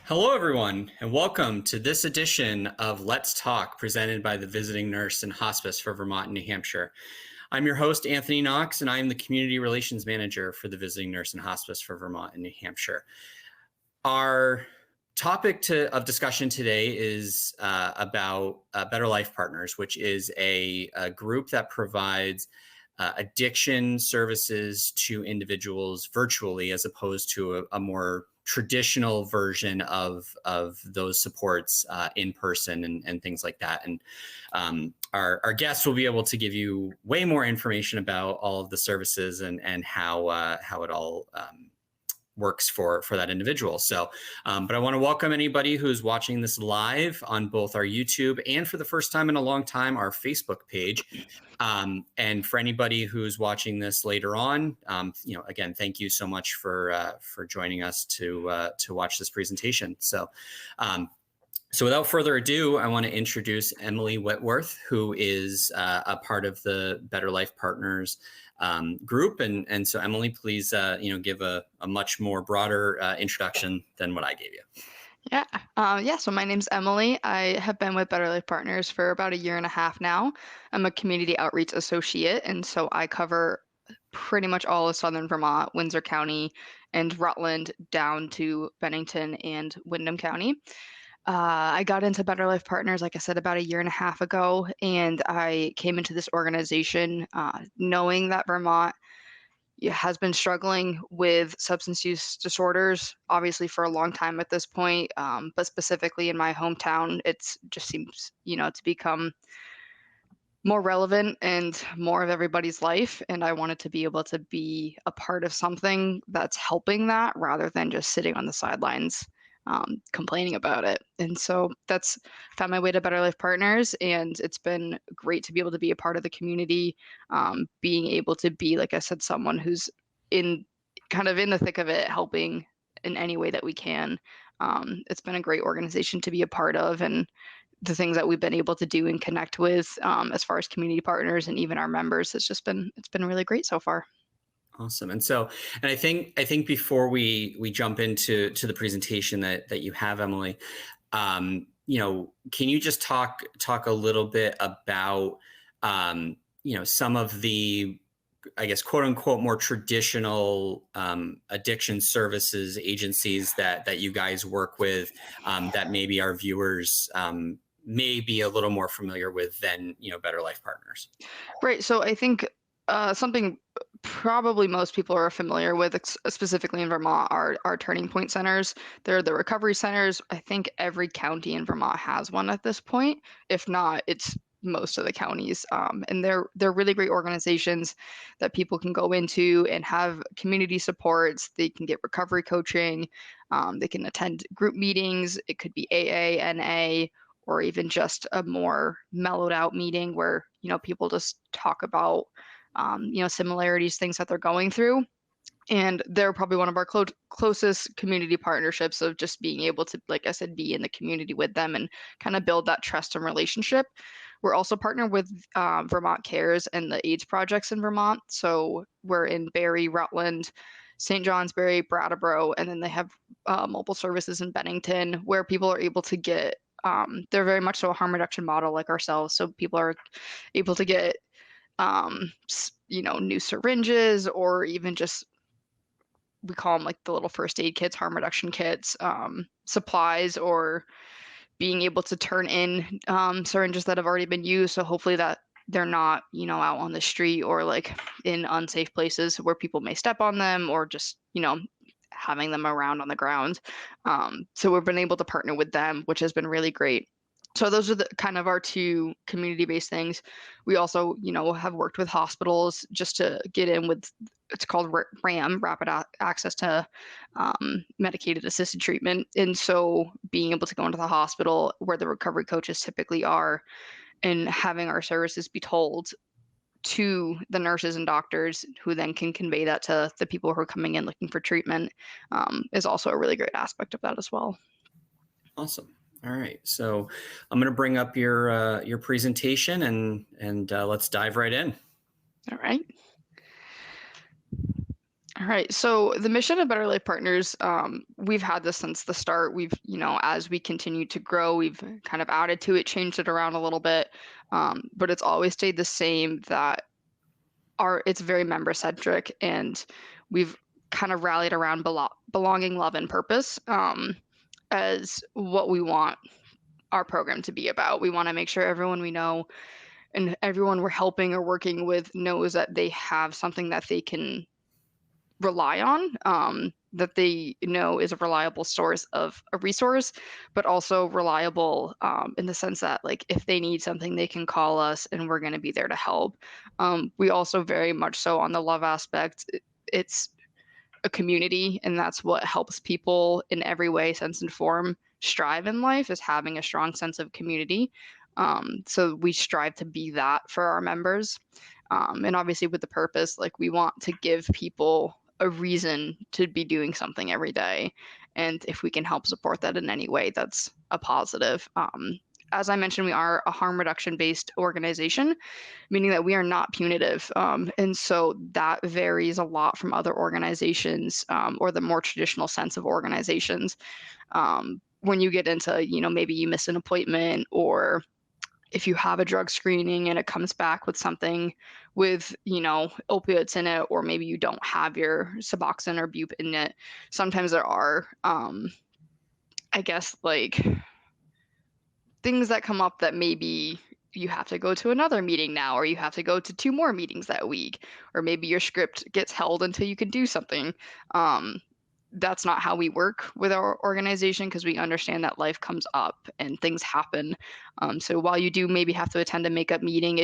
Hello, everyone, and welcome to this edition of Let's Talk, presented by the Visiting Nurse in Hospice for Vermont and New Hampshire. I'm your host, Anthony Knox, and I am the Community Relations Manager for the Visiting Nurse in Hospice for Vermont and New Hampshire. Our topic of discussion today is about Better Life Partners, which is a group that provides addiction services to individuals virtually, as opposed to a more traditional version of those supports in person and things like that. And our guests will be able to give you way more information about all of the services and how it all works for that individual. So, but I want to welcome anybody who's watching this live on both our YouTube and, for the first time in a long time, our Facebook page. And for anybody who's watching this later on, again, thank you so much for joining us to watch this presentation. So without further ado, I want to introduce Emily Whitworth, who is a part of the Better Life Partners group. And so, Emily, please, give a much more broader introduction than what I gave you. So my name's Emily. I have been with Better Life Partners for about a year and a half now. I'm a community outreach associate, and so I cover pretty much all of Southern Vermont, Windsor County, and Rutland down to Bennington and Windham County. I got into Better Life Partners, like I said, about a year and a half ago, and I came into this organization knowing that Vermont has been struggling with substance use disorders, obviously for a long time at this point, but specifically in my hometown, it's just seems, to become more relevant and more of everybody's life. And I wanted to be able to be a part of something that's helping that rather than just sitting on the sidelines complaining about it. And so that's found my way to Better Life Partners, and it's been great to be able to be a part of the community, being able to be, like I said, someone who's in the thick of it, helping in any way that we can. It's been a great organization to be a part of, and the things that we've been able to do and connect with as far as community partners and even our members, it's been really great so far. Awesome. And I think before we jump into the presentation that you have, Emily, can you just talk a little bit about, some of the, I guess, quote unquote, more traditional addiction services agencies that you guys work with, that maybe our viewers may be a little more familiar with than, Better Life Partners? Right. So I think something probably most people are familiar with, specifically in Vermont, are turning point centers. They're the recovery centers. I think every county in Vermont has one at this point. If not, it's most of the counties. And they're really great organizations that people can go into and have community supports. They can get recovery coaching. They can attend group meetings. It could be AA, NA, or even just a more mellowed out meeting where, people just talk about similarities, things that they're going through. And they're probably one of our closest community partnerships of just being able to, like I said, be in the community with them and kind of build that trust and relationship. We're also partnered with Vermont Cares and the AIDS projects in Vermont. So we're in Barre, Rutland, St. Johnsbury, Brattleboro, and then they have mobile services in Bennington where people are able to get, they're very much so a harm reduction model like ourselves. So people are able to get new syringes, or even just, we call them like the little first aid kits, harm reduction kits, supplies, or being able to turn in syringes that have already been used. So hopefully that they're not, out on the street or like in unsafe places where people may step on them, or just, having them around on the ground. So we've been able to partner with them, which has been really great. So those are the kind of our two community-based things. We also, have worked with hospitals just to get in with, it's called RAM, Rapid Access to Medicated Assisted Treatment. And so being able to go into the hospital where the recovery coaches typically are, and having our services be told to the nurses and doctors, who then can convey that to the people who are coming in looking for treatment, is also a really great aspect of that as well. Awesome. All right, so I'm going to bring up your presentation and let's dive right in. All right. All right. So the mission of Better Life Partners, we've had this since the start. As we continue to grow, we've kind of added to it, changed it around a little bit, but it's always stayed the same. That it's very member centric, and we've kind of rallied around belonging, love, and purpose as what we want our program to be about. We want to make sure everyone we know and everyone we're helping or working with knows that they have something that they can rely on, that they know is a reliable source of a resource, but also reliable in the sense that, like, if they need something, they can call us and we're going to be there to help. We also very much so on the love aspect. It's a community, and that's what helps people in every way, sense, and form strive in life, is having a strong sense of community. So we strive to be that for our members. And obviously, with the purpose, like, we want to give people a reason to be doing something every day. And if we can help support that in any way, that's a positive. As I mentioned, we are a harm reduction based organization, meaning that we are not punitive. And so that varies a lot from other organizations, or the more traditional sense of organizations. When you get into, maybe you miss an appointment, or if you have a drug screening and it comes back with something with, opiates in it, or maybe you don't have your Suboxone or Bup in it, sometimes there are, I guess, like, things that come up that maybe you have to go to another meeting now, or you have to go to two more meetings that week, or maybe your script gets held until you can do something. Um, that's not how we work with our organization, because we understand that life comes up and things happen. So while you do maybe have to attend a makeup meeting,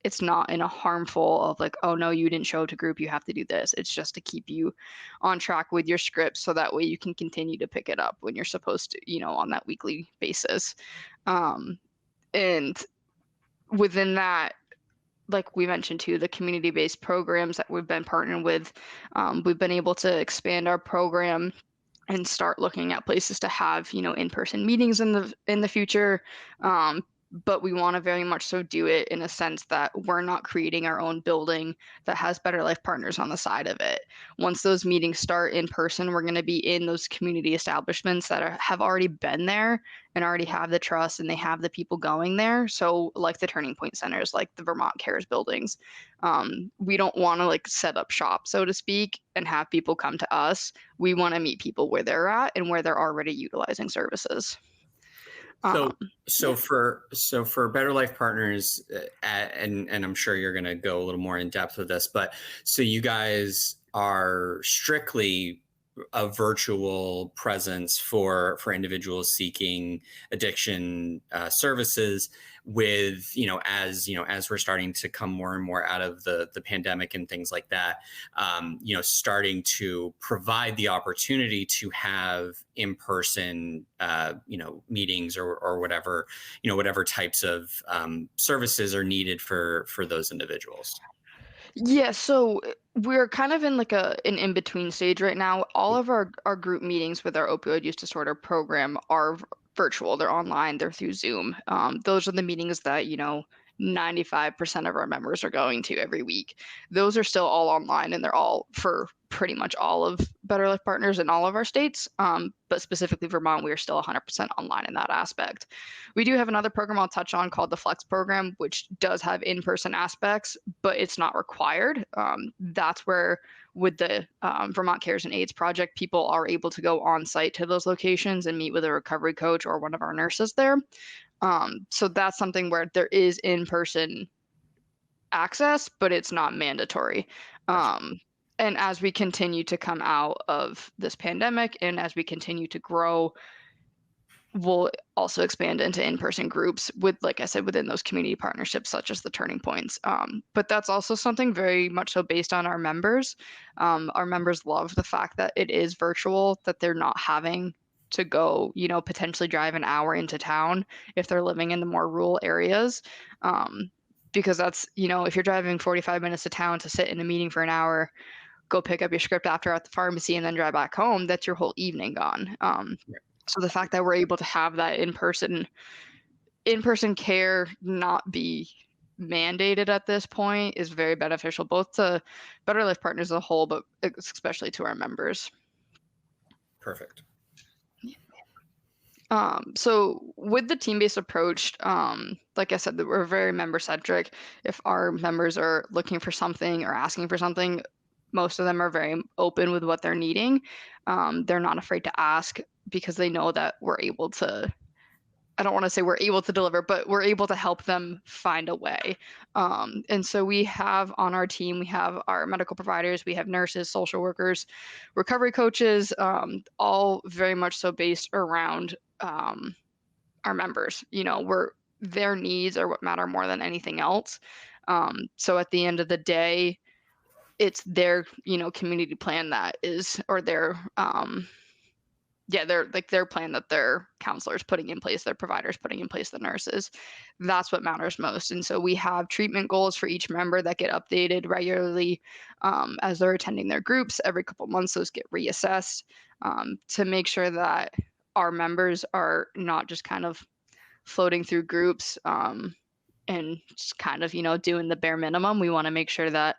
it's not in a harmful of like, oh no, you didn't show to group, you have to do this. It's just to keep you on track with your script, so that way you can continue to pick it up when you're supposed to, on that weekly basis. Um, and within that, like we mentioned too, the community-based programs that we've been partnering with, we've been able to expand our program and start looking at places to have, in-person meetings in the future. But we want to very much so do it in a sense that we're not creating our own building that has Better Life Partners on the side of it. Once those meetings start in person, we're going to be in those community establishments that have already been there and already have the trust, and they have the people going there. So like the Turning Point centers, like the Vermont Cares buildings, we don't want to like set up shop, so to speak, and have people come to us. We want to meet people where they're at and where they're already utilizing services. Um, So, yeah. so for Better Life Partners, and I'm sure you're going to go a little more in depth with this, but so you guys are strictly a virtual presence for individuals seeking addiction services, with as we're starting to come more and more out of the pandemic and things like that, starting to provide the opportunity to have in-person meetings, or whatever types of services are needed for those individuals. Yeah, so we're kind of in like an in-between stage right now. All of our group meetings with our opioid use disorder program are virtual. They're online, they're through Zoom. Those are the meetings that, 95% of our members are going to every week. Those are still all online, and they're all for pretty much all of Better Life Partners in all of our states. But specifically Vermont, we are still 100% online in that aspect. We do have another program I'll touch on called the Flex program, which does have in-person aspects, but it's not required. That's where, with the Vermont Cares and AIDS project, people are able to go on site to those locations and meet with a recovery coach or one of our nurses there. So that's something where there is in-person access, but it's not mandatory. Gotcha. And as we continue to come out of this pandemic and as we continue to grow, we'll also expand into in-person groups with, like I said, within those community partnerships such as the Turning Points. But that's also something very much so based on our members. Our members love the fact that it is virtual, that they're not having to go, potentially drive an hour into town if they're living in the more rural areas. Because that's, if you're driving 45 minutes to town to sit in a meeting for an hour, go pick up your script after at the pharmacy and then drive back home, that's your whole evening gone. So the fact that we're able to have that in-person care not be mandated at this point is very beneficial both to Better Life Partners as a whole, but especially to our members. Perfect. So with the team-based approach, like I said, that we're very member-centric. If our members are looking for something or asking for something, most of them are very open with what they're needing. They're not afraid to ask because they know that we're able to, I don't want to say we're able to deliver, but we're able to help them find a way. And so we have on our team, we have our medical providers, we have nurses, social workers, recovery coaches, all very much so based around our members. Their needs are what matter more than anything else. So at the end of the day, it's their community plan that is, or their plan that their counselors putting in place, their providers putting in place, the nurses. That's what matters most. And so we have treatment goals for each member that get updated regularly as they're attending their groups. Every couple months, those get reassessed to make sure that our members are not just kind of floating through groups and just kind of doing the bare minimum. We want to make sure that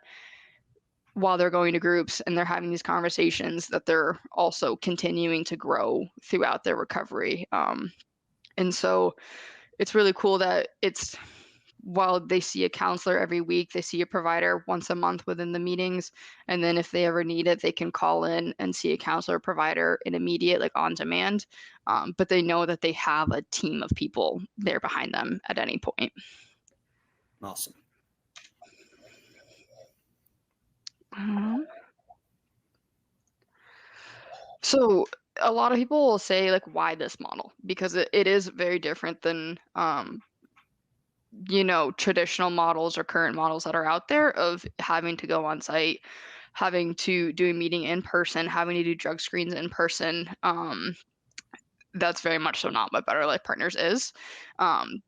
while they're going to groups and they're having these conversations, that they're also continuing to grow throughout their recovery. And so it's really cool that while they see a counselor every week, they see a provider once a month within the meetings. And then if they ever need it, they can call in and see a counselor provider in immediate, like on demand. But they know that they have a team of people there behind them at any point. Awesome. So a lot of people will say, like, why this model? Because it is very different than traditional models or current models that are out there of having to go on site, having to do a meeting in person, having to do drug screens in person. That's very much so not what Better Life Partners is. And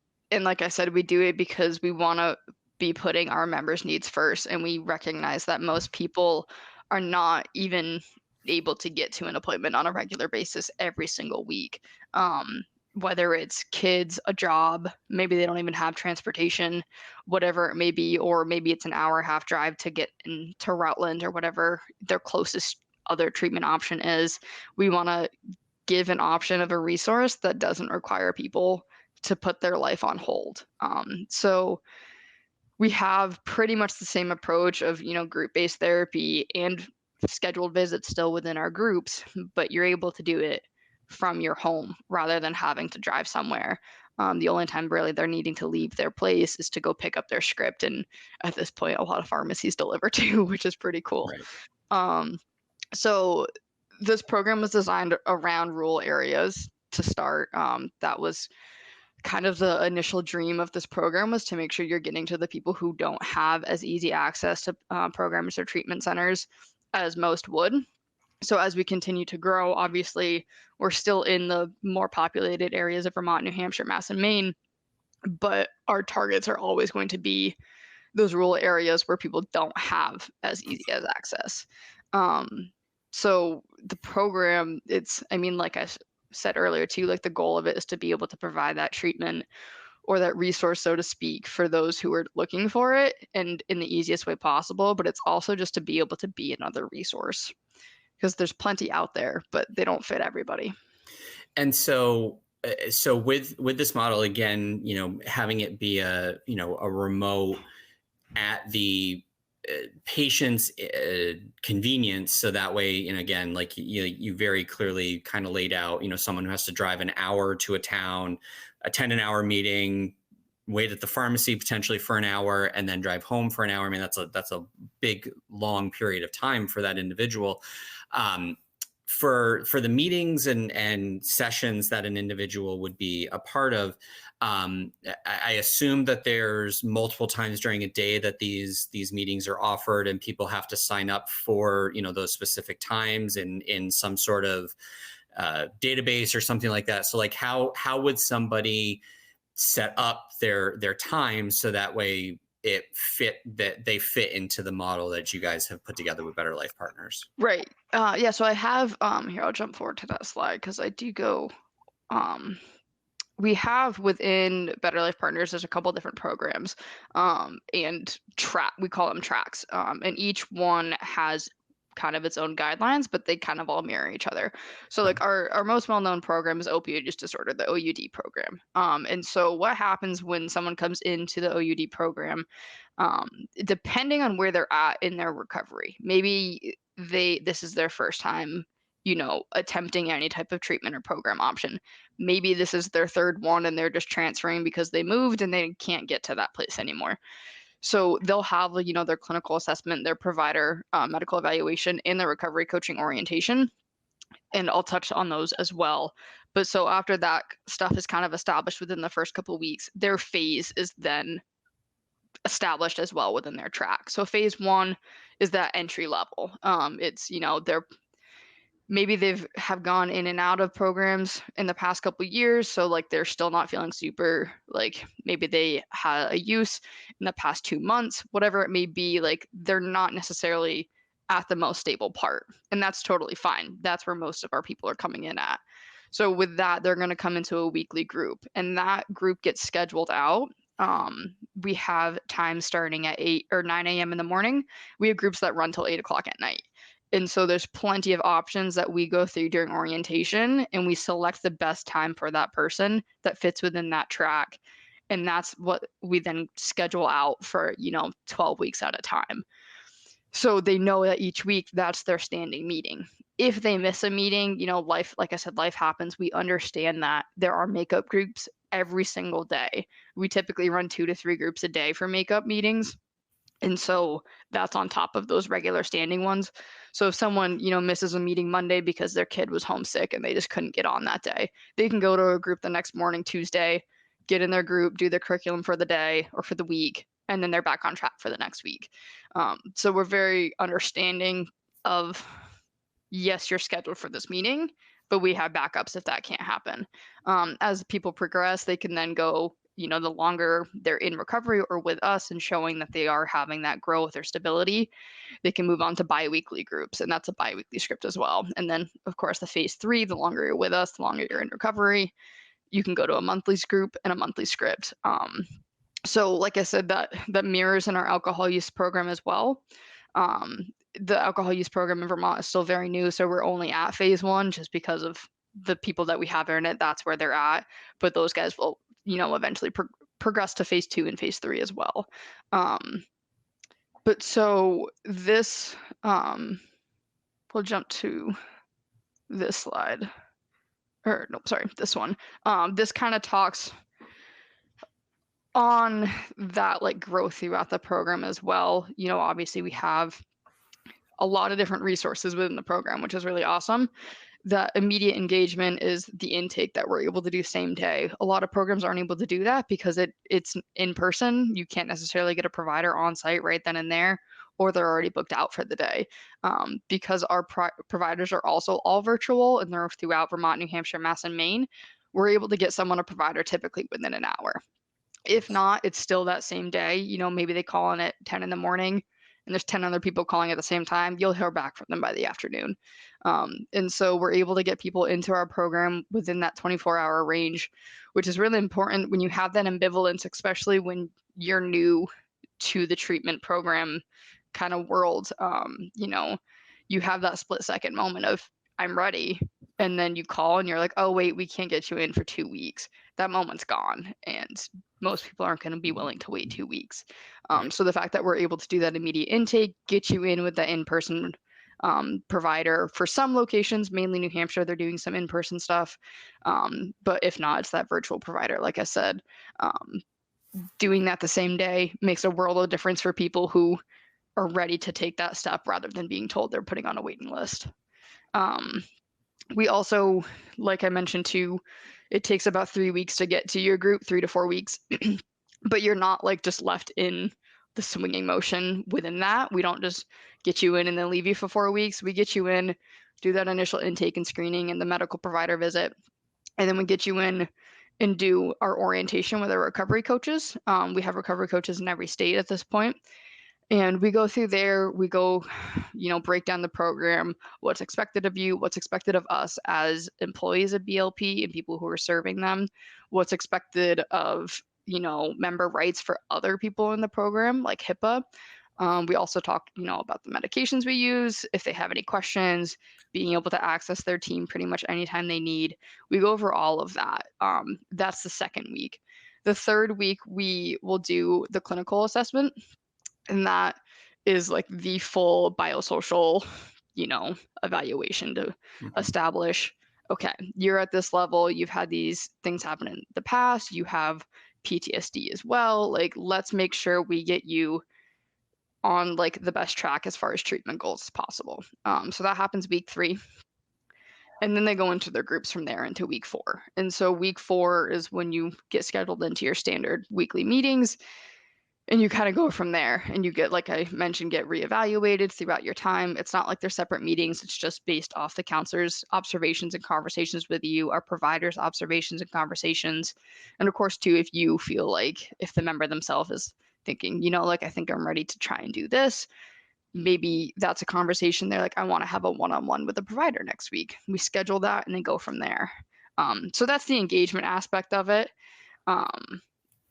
like I said, we do it because we want to be putting our members' needs first, and we recognize that most people are not even able to get to an appointment on a regular basis every single week. Whether it's kids, a job, maybe they don't even have transportation, whatever it may be, or maybe it's an hour and a half drive to get into Rutland or whatever their closest other treatment option is. We want to give an option of a resource that doesn't require people to put their life on hold. So we have pretty much the same approach of group-based therapy and scheduled visits still within our groups, but you're able to do it from your home rather than having to drive somewhere. The only time really they're needing to leave their place is to go pick up their script, and at this point a lot of pharmacies deliver too, which is pretty cool. Right. So this program was designed around rural areas to start. That was kind of the initial dream of this program, was to make sure you're getting to the people who don't have as easy access to programs or treatment centers as most would. So as we continue to grow, obviously we're still in the more populated areas of Vermont, New Hampshire, Mass, and Maine, but our targets are always going to be those rural areas where people don't have as easy as access. So the program, like I said earlier too, like the goal of it is to be able to provide that treatment or that resource, so to speak, for those who are looking for it and in the easiest way possible. But it's also just to be able to be another resource, because there's plenty out there, but they don't fit everybody. And so with this model, again, having it be a remote at the patient's convenience, so that way, and again, like you very clearly kind of laid out, someone who has to drive an hour to a town, attend an hour meeting, wait at the pharmacy potentially for an hour, and then drive home for an hour. I mean, that's a big long period of time for that individual. For the meetings and sessions that an individual would be a part of, I assume that there's multiple times during a day that these meetings are offered, and people have to sign up for those specific times in some sort of database or something like that. So like how would somebody set up their time so that way they fit into the model that you guys have put together with Better Life Partners? Right. Yeah. So I have here. I'll jump forward to that slide because I do go We have within Better Life Partners, there's a couple different programs, and we call them tracks, and each one has kind of its own guidelines, but they kind of all mirror each other. So like our most well-known program is opioid use disorder, the OUD program. And so what happens when someone comes into the OUD program, um, depending on where they're at in their recovery, maybe this is their first time, attempting any type of treatment or program option. Maybe this is their third one and they're just transferring because they moved and they can't get to that place anymore. So they'll have, their clinical assessment, their provider medical evaluation, and their recovery coaching orientation. And I'll touch on those as well. But so after that stuff is kind of established within the first couple of weeks, their phase is then established as well within their track. So phase one is that entry level. It's, they're maybe they've have gone in and out of programs in the past couple of years, so like they're still not feeling super, like maybe they had a use in the past 2 months, whatever it may be, like they're not necessarily at the most stable part, and that's totally fine. That's where most of our people are coming in at. So with that, they're going to come into a weekly group, and that group gets scheduled out. We have times starting at 8 or 9 a.m. in the morning. We have groups that run till 8 o'clock at night. And so there's plenty of options that we go through during orientation, and we select the best time for that person that fits within that track. And that's what we then schedule out for, 12 weeks at a time. So they know that each week that's their standing meeting. If they miss a meeting, life, like I said, life happens. We understand that there are makeup groups every single day. We typically run 2 to 3 groups a day for makeup meetings. And so that's on top of those regular standing ones. So if someone, misses a meeting Monday because their kid was homesick and they just couldn't get on that day, they can go to a group the next morning, Tuesday, get in their group, do their curriculum for the day or for the week, and then they're back on track for the next week. So we're very understanding of, yes, you're scheduled for this meeting, but we have backups if that can't happen. As people progress, they can then go, the longer they're in recovery or with us and showing that they are having that growth or stability, they can move on to biweekly groups, and that's a biweekly script as well. And then, of course, the phase 3, the longer you're with us, the longer you're in recovery, you can go to a monthly group and a monthly script. So like I said, that mirrors in our alcohol use program as well. The alcohol use program in Vermont is still very new, so we're only at phase 1 just because of the people that we have in it. That's where they're at, but those guys will, eventually progress to phase 2 and phase 3 as well. But so this, we'll jump to this slide, or no, sorry, this one. This kind of talks on that like growth throughout the program as well. Obviously we have a lot of different resources within the program, which is really awesome. That immediate engagement is the intake that we're able to do same day. A lot of programs aren't able to do that because it's in person. You can't necessarily get a provider on site right then and there, or they're already booked out for the day. Because our providers are also all virtual and they're throughout Vermont, New Hampshire, Mass, and Maine, we're able to get someone a provider typically within an hour. If not, it's still that same day. Maybe they call in at 10 in the morning and there's 10 other people calling at the same time. You'll hear back from them by the afternoon. And so we're able to get people into our program within that 24-hour range, which is really important when you have that ambivalence, especially when you're new to the treatment program kind of world. You have that split second moment of, I'm ready. And then you call and you're like, oh, wait, we can't get you in for 2 weeks. That moment's gone. And most people aren't going to be willing to wait 2 weeks. So the fact that we're able to do that immediate intake, get you in with the in-person provider. For some locations, mainly New Hampshire, they're doing some in-person stuff. But if not, it's that virtual provider, like I said. Doing that the same day makes a world of difference for people who are ready to take that step rather than being told they're putting on a waiting list. We also, like I mentioned too, it takes about 3 weeks to get to your group, 3 to 4 weeks, but you're not like just left in the swinging motion within that. We don't just get you in and then leave you for 4 weeks. We get you in, do that initial intake and screening and the medical provider visit, and then we get you in and do our orientation with our recovery coaches. We have recovery coaches in every state at this point. And we go through there, we go, break down the program, what's expected of you, what's expected of us as employees of BLP and people who are serving them, what's expected of, member rights for other people in the program, like HIPAA. We also talk, about the medications we use, if they have any questions, being able to access their team pretty much anytime they need. We go over all of that. That's the second week. The third week, we will do the clinical assessment, and that is like the full biosocial, evaluation to Mhm. establish, okay, you're at this level, you've had these things happen in the past, you have PTSD as well. Like, let's make sure we get you on like the best track as far as treatment goals as possible. So that happens week 3. And then they go into their groups from there into week 4. And so week 4 is when you get scheduled into your standard weekly meetings, and you kind of go from there, and you get, like I mentioned, get reevaluated throughout your time. It's not like they're separate meetings. It's just based off the counselor's observations and conversations with you, our provider's observations and conversations. And of course, too, if you feel like if the member themselves is thinking, like, I think I'm ready to try and do this, maybe that's a conversation they're like, I want to have a one-on-one with the provider next week. We schedule that and then go from there. So that's the engagement aspect of it. Um,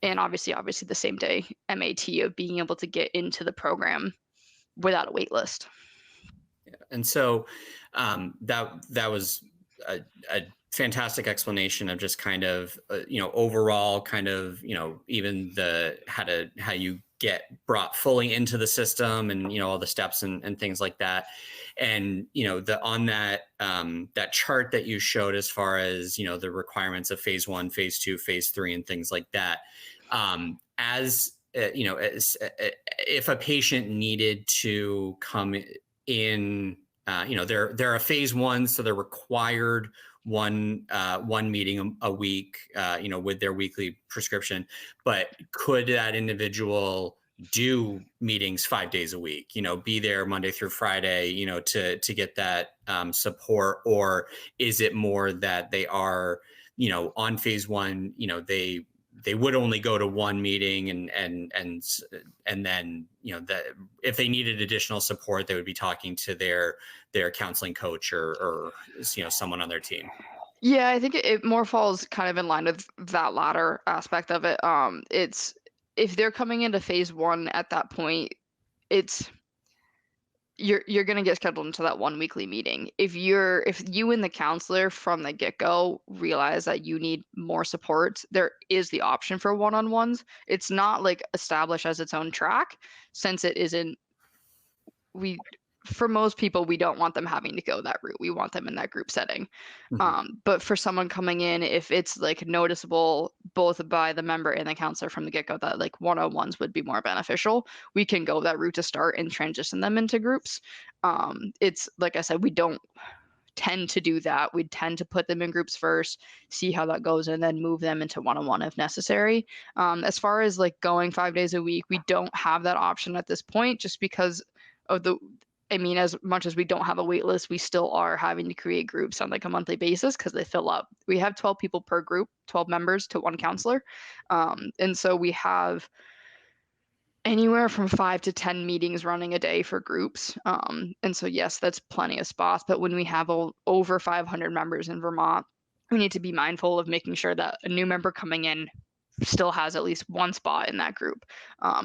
and obviously the same day MAT of being able to get into the program without a wait list. And so that was a fantastic explanation of just kind of overall kind of even the how you get brought fully into the system, and all the steps and things like that. And the on that that chart that you showed as far as the requirements of phase 1, phase 2, phase 3, and things like that, as if a patient needed to come in, they're a phase 1, so they're required one meeting a week, with their weekly prescription. But could that individual do meetings 5 days a week? Be there Monday through Friday, to get that support, or is it more that they are, on phase 1, they would only go to one meeting, and then that if they needed additional support, they would be talking to their counseling coach, or someone on their team. Yeah, I think it more falls kind of in line with that latter aspect of it. It's if they're coming into phase 1 at that point, it's you're gonna get scheduled into that one weekly meeting. If you and the counselor from the get-go realize that you need more support, there is the option for one-on-ones. It's not like established as its own track, since it isn't we for most people, we don't want them having to go that route. We want them in that group setting. Mhm. But for someone coming in, if it's like noticeable both by the member and the counselor from the get-go that like one-on-ones would be more beneficial, we can go that route to start and transition them into groups. It's like I said, we don't tend to do that. We tend to put them in groups first, see how that goes, and then move them into one-on-one if necessary. As far as like going 5 days a week, we don't have that option at this point, just because of as much as we don't have a wait list, we still are having to create groups on like a monthly basis because they fill up. We have 12 people per group, 12 members to one counselor. And so we have anywhere from 5 to 10 meetings running a day for groups. And so, yes, that's plenty of spots. But when we have over 500 members in Vermont, we need to be mindful of making sure that a new member coming in still has at least one spot in that group.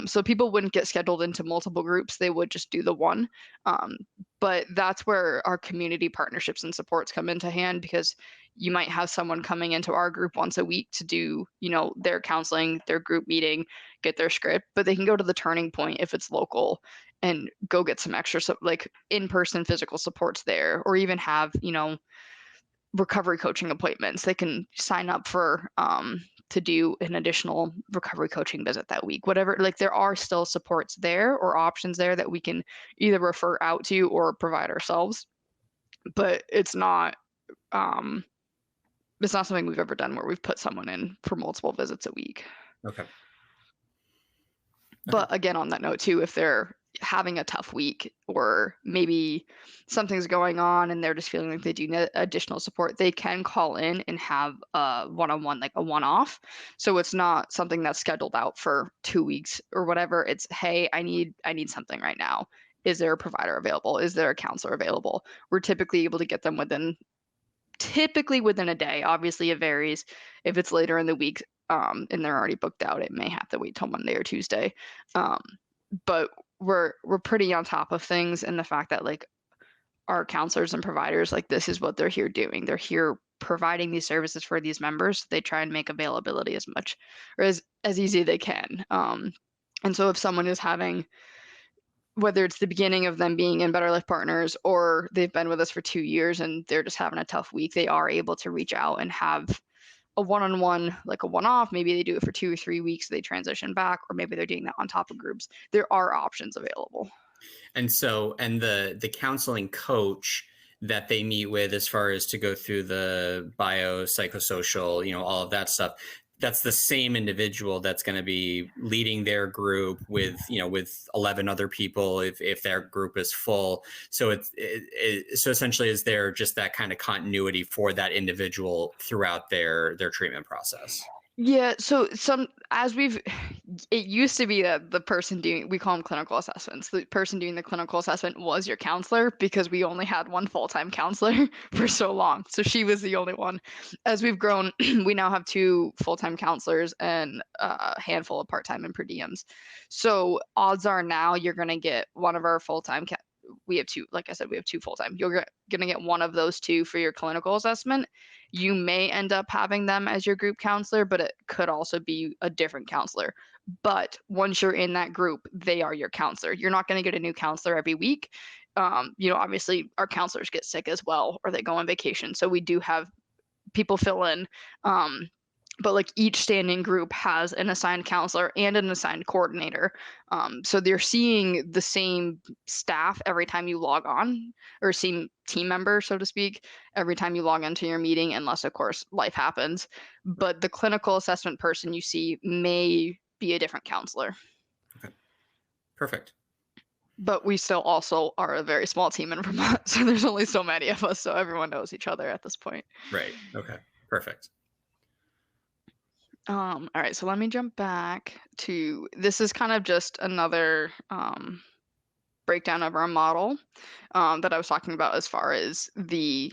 So people wouldn't get scheduled into multiple groups, they would just do the one. Um, but that's where our community partnerships and supports come into hand, because you might have someone coming into our group once a week to do, their counseling, their group meeting, get their script, but they can go to the Turning Point if it's local and go get some extra, like in-person physical supports there, or even have, recovery coaching appointments. They can sign up for to do an additional recovery coaching visit that week. Whatever, like there are still supports there or options there that we can either refer out to or provide ourselves. But um it's not something we've ever done where we've put someone in for multiple visits a week. Okay. Okay. But again, on that note too, if they're having a tough week, or maybe something's going on and they're just feeling like they do need additional support, they can call in and have a one-on-one, like a one-off. So it's not something that's scheduled out for 2 weeks or whatever. It's, hey, I need something right now. Is there a provider available? Is there a counselor available? We're typically able to get them within a day. Obviously, it varies. If it's later in the week, and they're already booked out, it may have to wait till Monday or Tuesday. Um, but we're pretty on top of things, and the fact that like our counselors and providers, like this is what they're here doing. They're here providing these services for these members. They try and make availability as much or as easy as they can. And so if someone is having, whether it's the beginning of them being in Better Life Partners or they've been with us for 2 years and they're just having a tough week, they are able to reach out and have a one-on-one, like a one-off. Maybe they do it for 2 or 3 weeks, they transition back, or maybe they're doing that on top of groups. There are options available. And so, and the counseling coach that they meet with, as far as to go through the psychosocial, all of that stuff, that's the same individual that's going to be leading their group with 11 other people if their group is full. So so essentially, is there just that kind of continuity for that individual throughout their treatment process? Yeah, so it used to be that the person doing, we call them clinical assessments. The person doing the clinical assessment was your counselor, because we only had one full-time counselor for so long. So she was the only one. As we've grown, we now have two full-time counselors and a handful of part-time and per diems. So odds are now you're going to get one of our full-time we have two, like I said, we have two full-time. You're going to get one of those two for your clinical assessment. You may end up having them as your group counselor, but it could also be a different counselor. But once you're in that group, they are your counselor. You're not going to get a new counselor every week. Obviously our counselors get sick as well, or they go on vacation. So we do have people fill in. But like each standing group has an assigned counselor and an assigned coordinator. So they're seeing the same staff every time you log on, or same team member, so to speak, every time you log into your meeting, unless of course life happens. But the clinical assessment person you see may be a different counselor. Okay, perfect. But we still also are a very small team in Vermont, so there's only so many of us, so everyone knows each other at this point. Right. Okay, perfect. All right, so let me jump back to, this is kind of just another breakdown of our model that I was talking about, as far as the,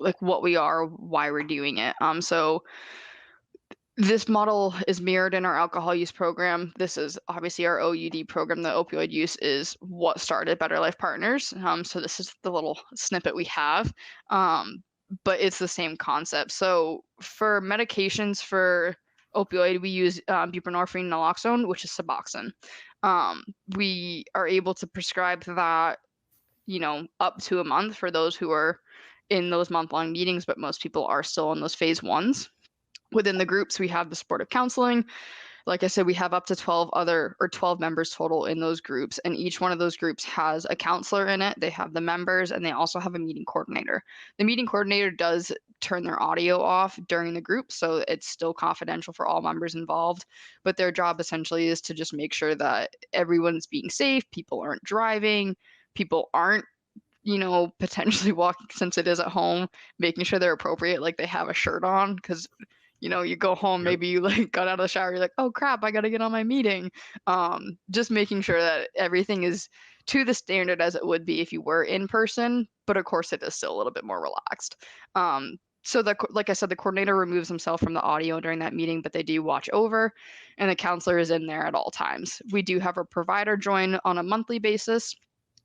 like what we are, why we're doing it. So this model is mirrored in our alcohol use program. This is obviously our OUD program. The opioid use is what started Better Life Partners. So this is the little snippet we have, but it's the same concept. So for medications for opioid, we use buprenorphine naloxone, which is Suboxone. We are able to prescribe that, up to a month for those who are in those month-long meetings, but most people are still in those phase ones. Within the groups, we have the supportive counseling. Like I said, we have up to 12 members total in those groups, and each one of those groups has a counselor in it. They have the members, and they also have a meeting coordinator. The meeting coordinator does turn their audio off during the group, so it's still confidential for all members involved, but their job essentially is to just make sure that everyone's being safe, people aren't driving, people aren't potentially walking, since it is at home, making sure they're appropriate, like they have a shirt on, because you go home, Yep. maybe you like got out of the shower, you're like, oh crap, I got to get on my meeting. Just making sure that everything is to the standard as it would be if you were in person, but of course it is still a little bit more relaxed. So like I said, the coordinator removes himself from the audio during that meeting, but they do watch over, and the counselor is in there at all times. We do have a provider join on a monthly basis.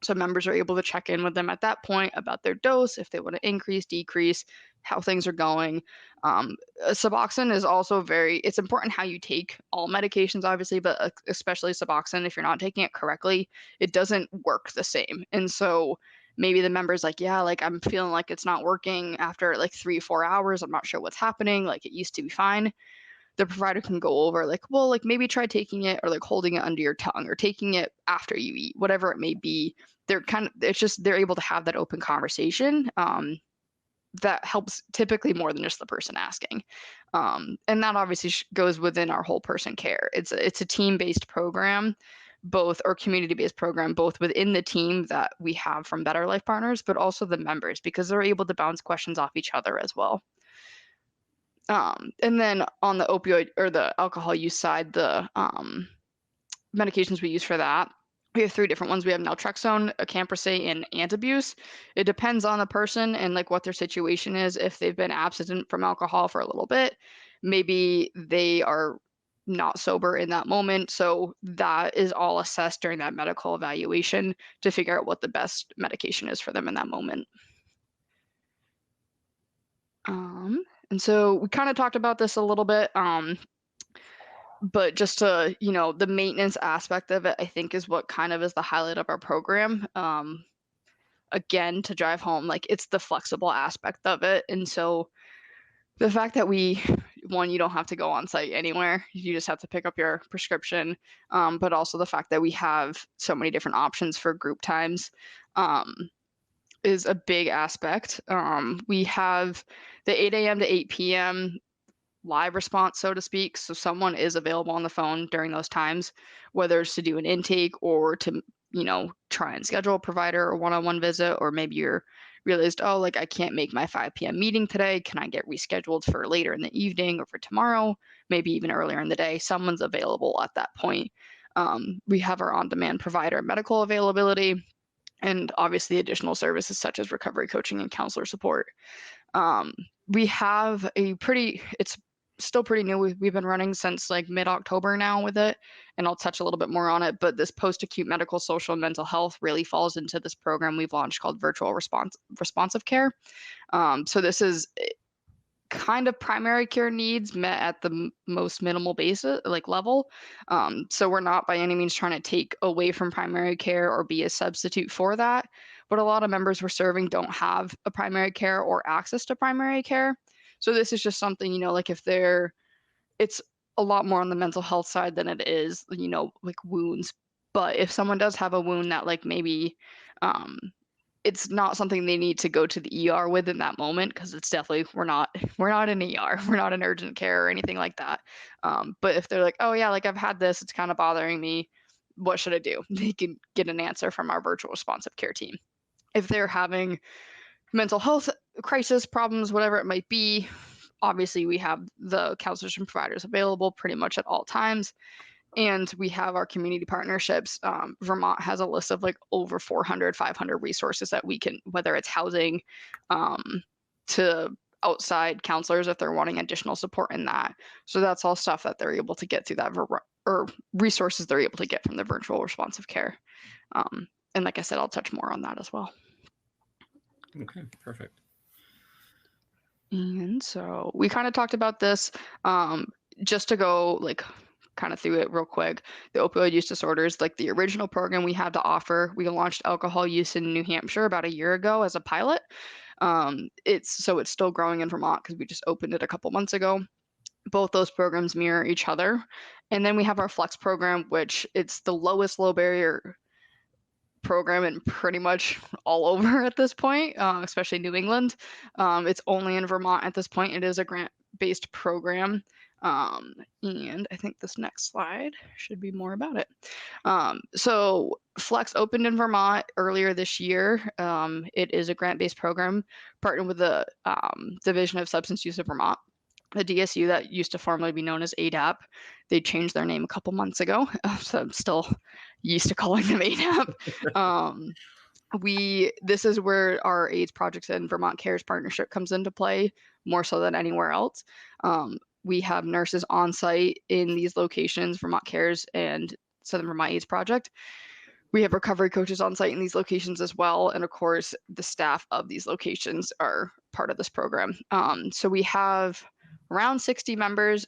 So members are able to check in with them at that point about their dose, if they want to increase, decrease, how things are going. Suboxone is also it's important how you take all medications, obviously, but especially Suboxone, if you're not taking it correctly, it doesn't work the same. And so maybe the member's like, yeah, like I'm feeling like it's not working after like 3 or 4 hours. I'm not sure what's happening. Like it used to be fine. The provider can go over like, well, like maybe try taking it, or like holding it under your tongue, or taking it after you eat, whatever it may be. It's just, they're able to have that open conversation. That helps typically more than just the person asking. And that obviously goes within our whole person care. It's a team-based program, both or community-based program, both within the team that we have from Better Life Partners, but also the members because they're able to bounce questions off each other as well. And then on the opioid or the alcohol use side, the medications we use for that, we have 3 different ones. We have naltrexone, acamprosate, and antabuse. It depends on the person and like what their situation is. If they've been abstinent from alcohol for a little bit, maybe they are not sober in that moment. So that is all assessed during that medical evaluation to figure out what the best medication is for them in that moment. And so we kind of talked about this a little bit. But just to, the maintenance aspect of it, I think is what kind of is the highlight of our program. Again, to drive home, like it's the flexible aspect of it. And so the fact that you don't have to go on site anywhere, you just have to pick up your prescription. But also the fact that we have so many different options for group times is a big aspect. We have the 8 a.m. to 8 p.m. live response, so to speak. So someone is available on the phone during those times, whether it's to do an intake or to, try and schedule a provider or one-on-one visit, or maybe you're realized, oh, like I can't make my 5 p.m. meeting today. Can I get rescheduled for later in the evening or for tomorrow? Maybe even earlier in the day. Someone's available at that point. We have our on-demand provider medical availability, and obviously additional services such as recovery coaching and counselor support. We have it's still pretty new. We've been running since like mid-October now with it, and I'll touch a little bit more on it, but this post-acute medical, social, and mental health really falls into this program we've launched called virtual responsive care. So this is kind of primary care needs met at the most minimal basis, like level. So we're not by any means trying to take away from primary care or be a substitute for that. But a lot of members we're serving don't have a primary care or access to primary care. So this is just something, like if it's a lot more on the mental health side than it is, like wounds. But if someone does have a wound that like maybe it's not something they need to go to the ER with in that moment, because it's definitely we're not an ER, we're not an urgent care or anything like that. But if they're like, oh yeah, like I've had this, it's kind of bothering me, what should I do? They can get an answer from our virtual responsive care team. If they're having mental health crisis problems, whatever it might be, obviously we have the counselors and providers available pretty much at all times. And we have our community partnerships. Vermont has a list of like over 400, 500 resources that we can, whether it's housing, to outside counselors if they're wanting additional support in that. So that's all stuff that they're able to get through that or resources they're able to get from the virtual responsive care. And like I said, I'll touch more on that as well. Okay, perfect. And so we kind of talked about this, just to go like kind of through it real quick. The opioid use disorders, like the original program we had to offer, we launched alcohol use in New Hampshire about a year ago as a pilot. It's still growing in Vermont because we just opened it a couple months ago. Both those programs mirror each other. And then we have our Flex program, which it's the lowest low barrier program in pretty much all over at this point, especially New England. It's only in Vermont at this point. It is a grant-based program. And I think this next slide should be more about it. So Flex opened in Vermont earlier this year. It is a grant-based program partnered with the Division of Substance Use of Vermont, the DSU that used to formerly be known as ADAP. They changed their name a couple months ago, so I'm still used to calling them ADAP. This is where our AIDS Projects and Vermont Cares partnership comes into play more so than anywhere else. We have nurses on site in these locations, Vermont Cares and Southern Vermont AIDS Project. We have recovery coaches on site in these locations as well. And of course, the staff of these locations are part of this program. So we have around 60 members.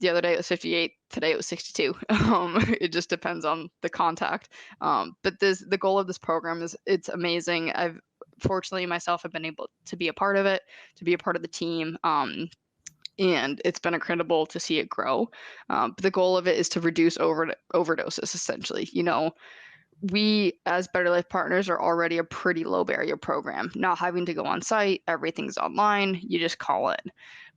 The other day it was 58, today it was 62. It just depends on the contact. But the goal of this program it's amazing. I've fortunately myself have been able to be a part of it, to be a part of the team. And it's been incredible to see it grow. But the goal of it is to reduce overdoses, essentially. We, as Better Life Partners, are already a pretty low barrier program. Not having to go on site, everything's online, you just call it.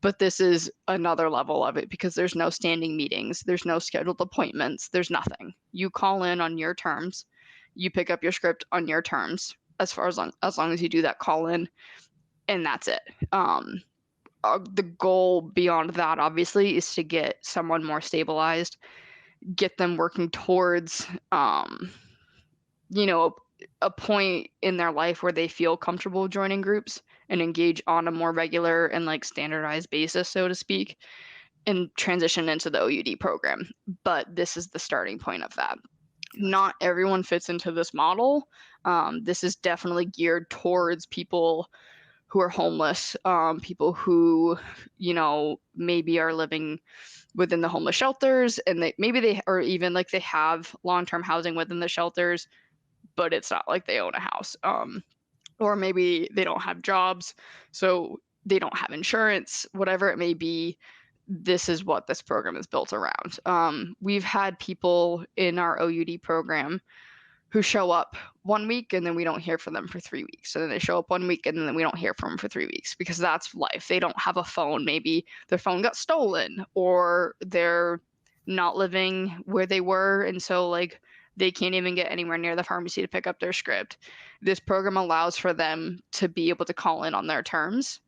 But this is another level of it because there's no standing meetings, there's no scheduled appointments, there's nothing. You call in on your terms, you pick up your script on your terms as long as you do that call in, and that's it. The goal beyond that, obviously, is to get someone more stabilized, get them working towards, you know, a point in their life where they feel comfortable joining groups and engage on a more regular and like standardized basis, so to speak, and transition into the OUD program. But this is the starting point of that. Not everyone fits into this model. This is definitely geared towards people who are homeless, people who, maybe are living within the homeless shelters, and they or even like they have long-term housing within the shelters, but it's not like they own a house. Or maybe they don't have jobs, so they don't have insurance, whatever it may be. This is what this program is built around. We've had people in our OUD program who show up 1 week and then we don't hear from them for 3 weeks. And then they show up 1 week and then we don't hear from them for 3 weeks because that's life. They don't have a phone. Maybe their phone got stolen or they're not living where they were. And so like they can't even get anywhere near the pharmacy to pick up their script. This program allows for them to be able to call in on their terms.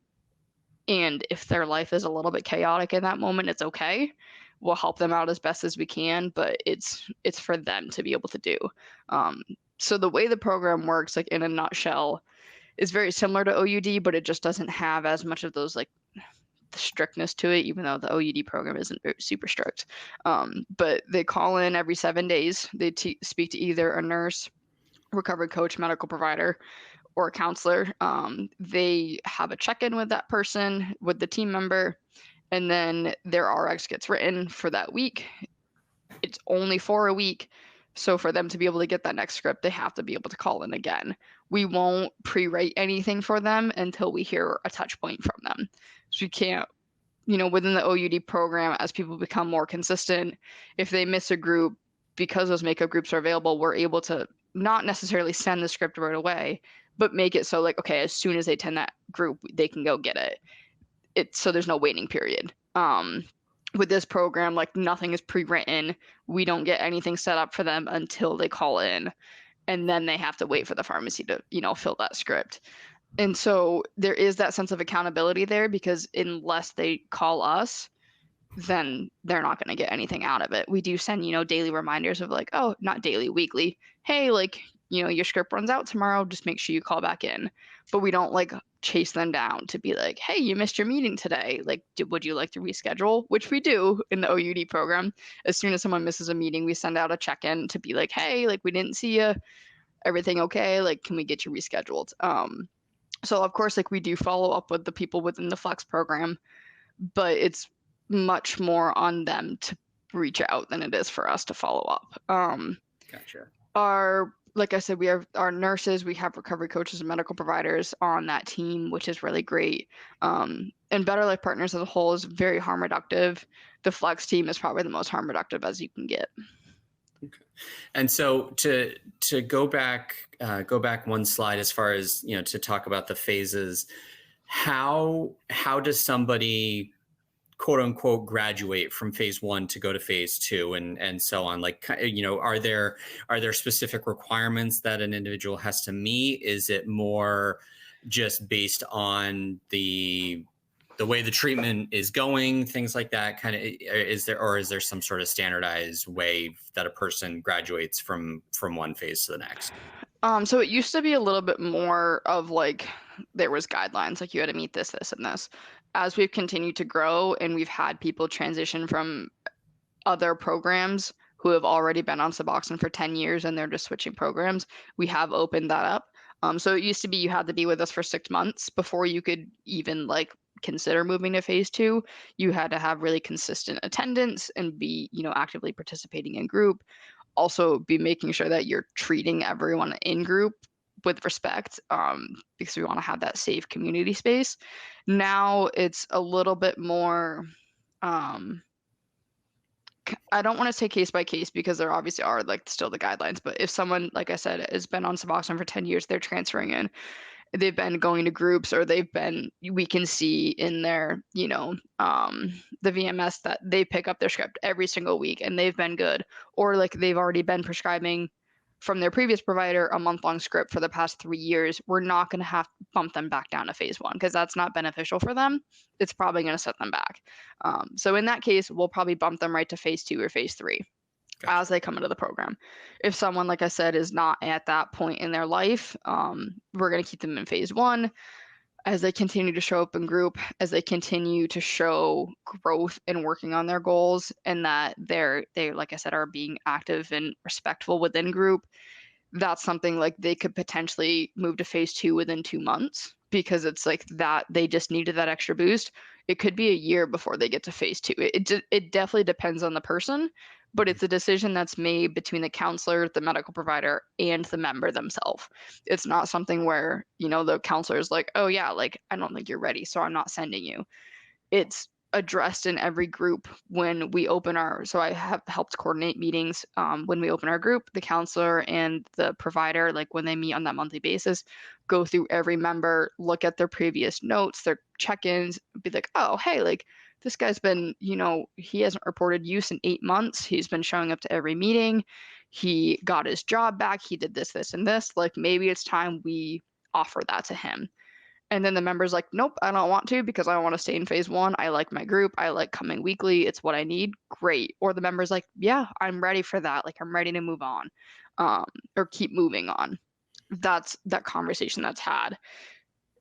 And if their life is a little bit chaotic in that moment, it's okay. We'll help them out as best as we can, but it's for them to be able to do. So the way the program works, like in a nutshell, is very similar to OUD, but it just doesn't have as much of those like the strictness to it, even though the OUD program isn't super strict. But they call in every 7 days. They speak to either a nurse, recovery coach, medical provider, or a counselor. They have a check-in with that person, with the team member, and then their RX gets written for that week. It's only for a week. So for them to be able to get that next script, they have to be able to call in again. We won't pre-write anything for them until we hear a touch point from them. So we can't, within the OUD program, as people become more consistent, if they miss a group, because those makeup groups are available, we're able to not necessarily send the script right away, but make it so like, okay, as soon as they attend that group, they can go get it. So there's no waiting period. With this program, like nothing is pre-written. We don't get anything set up for them until they call in, and then they have to wait for the pharmacy to, fill that script. And so there is that sense of accountability there because unless they call us, then they're not going to get anything out of it. We do send, daily reminders of like, oh, not daily, weekly. Hey, like, your script runs out tomorrow. Just make sure you call back in. But we don't like chase them down to be like, hey, you missed your meeting today. Like, would you like to reschedule? Which we do in the OUD program. As soon as someone misses a meeting, we send out a check-in to be like, hey, like we didn't see you. Everything okay? Like, can we get you rescheduled? So of course, like we do follow up with the people within the Flex program, but it's much more on them to reach out than it is for us to follow up. Gotcha. Like I said, we have our nurses, we have recovery coaches and medical providers on that team, which is really great. And Better Life Partners as a whole is very harm reductive. The Flex team is probably the most harm reductive as you can get. Okay. And so to go back one slide as far as, to talk about the phases, how does somebody quote unquote graduate from phase 1 to go to phase 2 and so on? Like, are there specific requirements that an individual has to meet? Is it more just based on the way the treatment is going, things like that? Kind of, is there some sort of standardized way that a person graduates from one phase to the next? So it used to be a little bit more of like there was guidelines, like you had to meet this, and this. As we've continued to grow and we've had people transition from other programs who have already been on Suboxone for 10 years and they're just switching programs, we have opened that up. So it used to be you had to be with us for 6 months before you could even like consider moving to phase 2. You had to have really consistent attendance and be, actively participating in group. Also be making sure that you're treating everyone in group with respect, because we want to have that safe community space. Now it's a little bit more, I don't want to say case by case because there obviously are like still the guidelines, but if someone, like I said, has been on Suboxone for 10 years, they're transferring in. they've been going to groups, or we can see in their, the VMS that they pick up their script every single week and they've been good. Or like they've already been prescribing from their previous provider a month-long script for the past 3 years. We're not going to have to bump them back down to phase one because that's not beneficial for them. It's probably going to set them back. So in that case, we'll probably bump them right to phase two or phase three Gotcha. as they come into the program. If someone, like I said, is not at that point in their life, we're going to keep them in phase one as they continue to show up in group, as they continue to show growth in working on their goals, and that they, like I said, are being active and respectful within group. That's something like they could potentially move to phase two within 2 months because it's like that they just needed that extra boost. It could be a year before they get to phase two. It definitely depends on the person, but Mhm. it's a decision that's made between the counselor, the medical provider, and the member themselves. It's not something where, the counselor is like, oh yeah, like I don't think you're ready, so I'm not sending you. It's addressed in every group when we open our, so I have helped coordinate meetings when we open our group. The counselor and the provider, like when they meet on that monthly basis, go through every member, look at their previous notes, their check-ins, be like, oh hey, like this guy's been, he hasn't reported use in 8 months, he's been showing up to every meeting, he got his job back, he did this and this, like maybe it's time we offer that to him. And then the member's like, nope, I don't want to because I want to stay in phase one. I like my group. I like coming weekly. It's what I need. Great. Or the member's like, yeah, I'm ready for that. Like, I'm ready to move on, um, or keep moving on. That's that conversation that's had.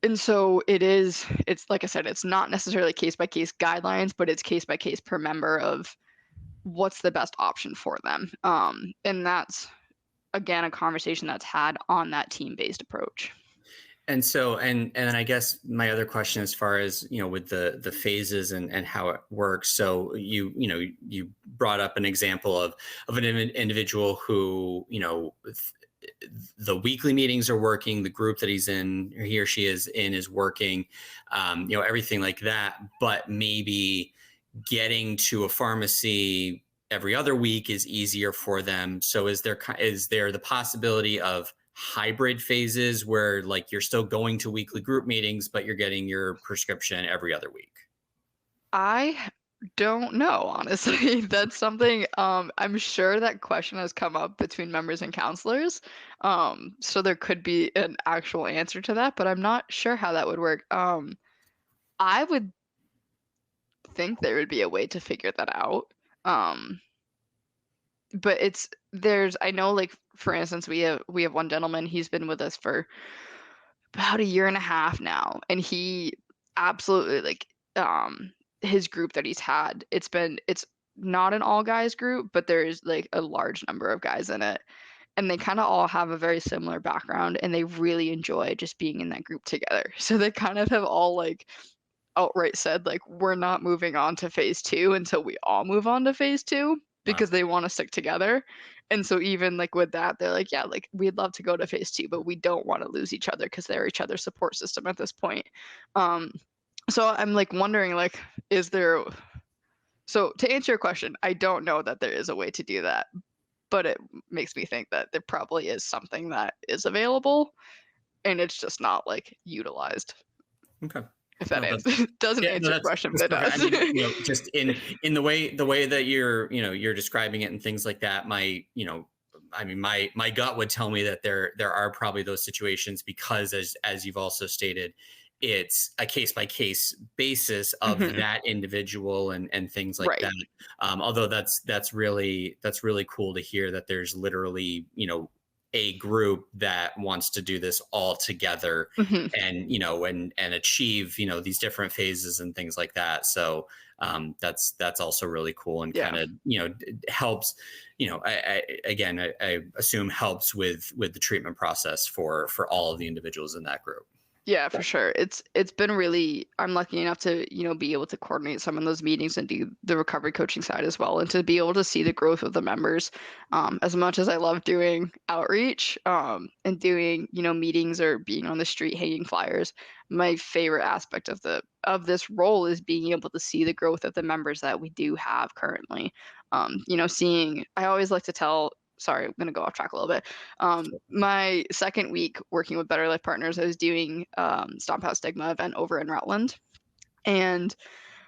And so it's like I said, it's not necessarily case by case guidelines, but it's case by case per member of what's the best option for them. And that's, again, a conversation that's had on that team based approach. And so, and then I guess my other question, as far as with the phases and how it works. So you brought up an example of an individual who the weekly meetings are working, the group that he's in, or he or she is in, is working, everything like that. But maybe getting to a pharmacy every other week is easier for them. So is there the possibility of hybrid phases where like you're still going to weekly group meetings, but you're getting your prescription every other week? I don't know, honestly. That's something, I'm sure that question has come up between members and counselors. So there could be an actual answer to that, but I'm not sure how that would work. I would think there would be a way to figure that out. Um, but I know, like for instance, we have one gentleman, he's been with us for about a year and a half now, and he absolutely, like, his group that he's had, it's not an all guys group, but there's like a large number of guys in it, and they kind of all have a very similar background, and they really enjoy just being in that group together. So they kind of have all like outright said, like, we're not moving on to phase two until we all move on to phase two Wow. because they want to stick together. And so even like with that, they're like, yeah, like we'd love to go to phase two, but we don't want to lose each other because they're each other's support system at this point. Um, so I'm like wondering, like, is there, so to answer your question, I don't know that there is a way to do that, but it makes me think that there probably is something that is available and it's just not like utilized. Okay. If that No, answers, doesn't yeah, no, answer your question, that's but perfect. it I mean, does. just in the way that you're describing it and things like that, I mean, my gut would tell me that there are probably those situations, because as you've also stated, it's a case by case basis of Mhm. that individual and things like Right. that. Although that's really cool to hear that there's literally a group that wants to do this all together, Mhm. and achieve these different phases and things like that. So that's also really cool, and kind Yeah. of helps. I assume helps with the treatment process for all of the individuals in that group. Yeah, for sure. It's been really, I'm lucky enough to, be able to coordinate some of those meetings and do the recovery coaching side as well, and to be able to see the growth of the members. As much as I love doing outreach, and doing, meetings or being on the street hanging flyers, my favorite aspect of this role is being able to see the growth of the members that we do have currently. Seeing, I always like to tell sorry, I'm gonna go off track a little bit. My second week working with Better Life Partners, I was doing Stomp Out Stigma event over in Rutland, and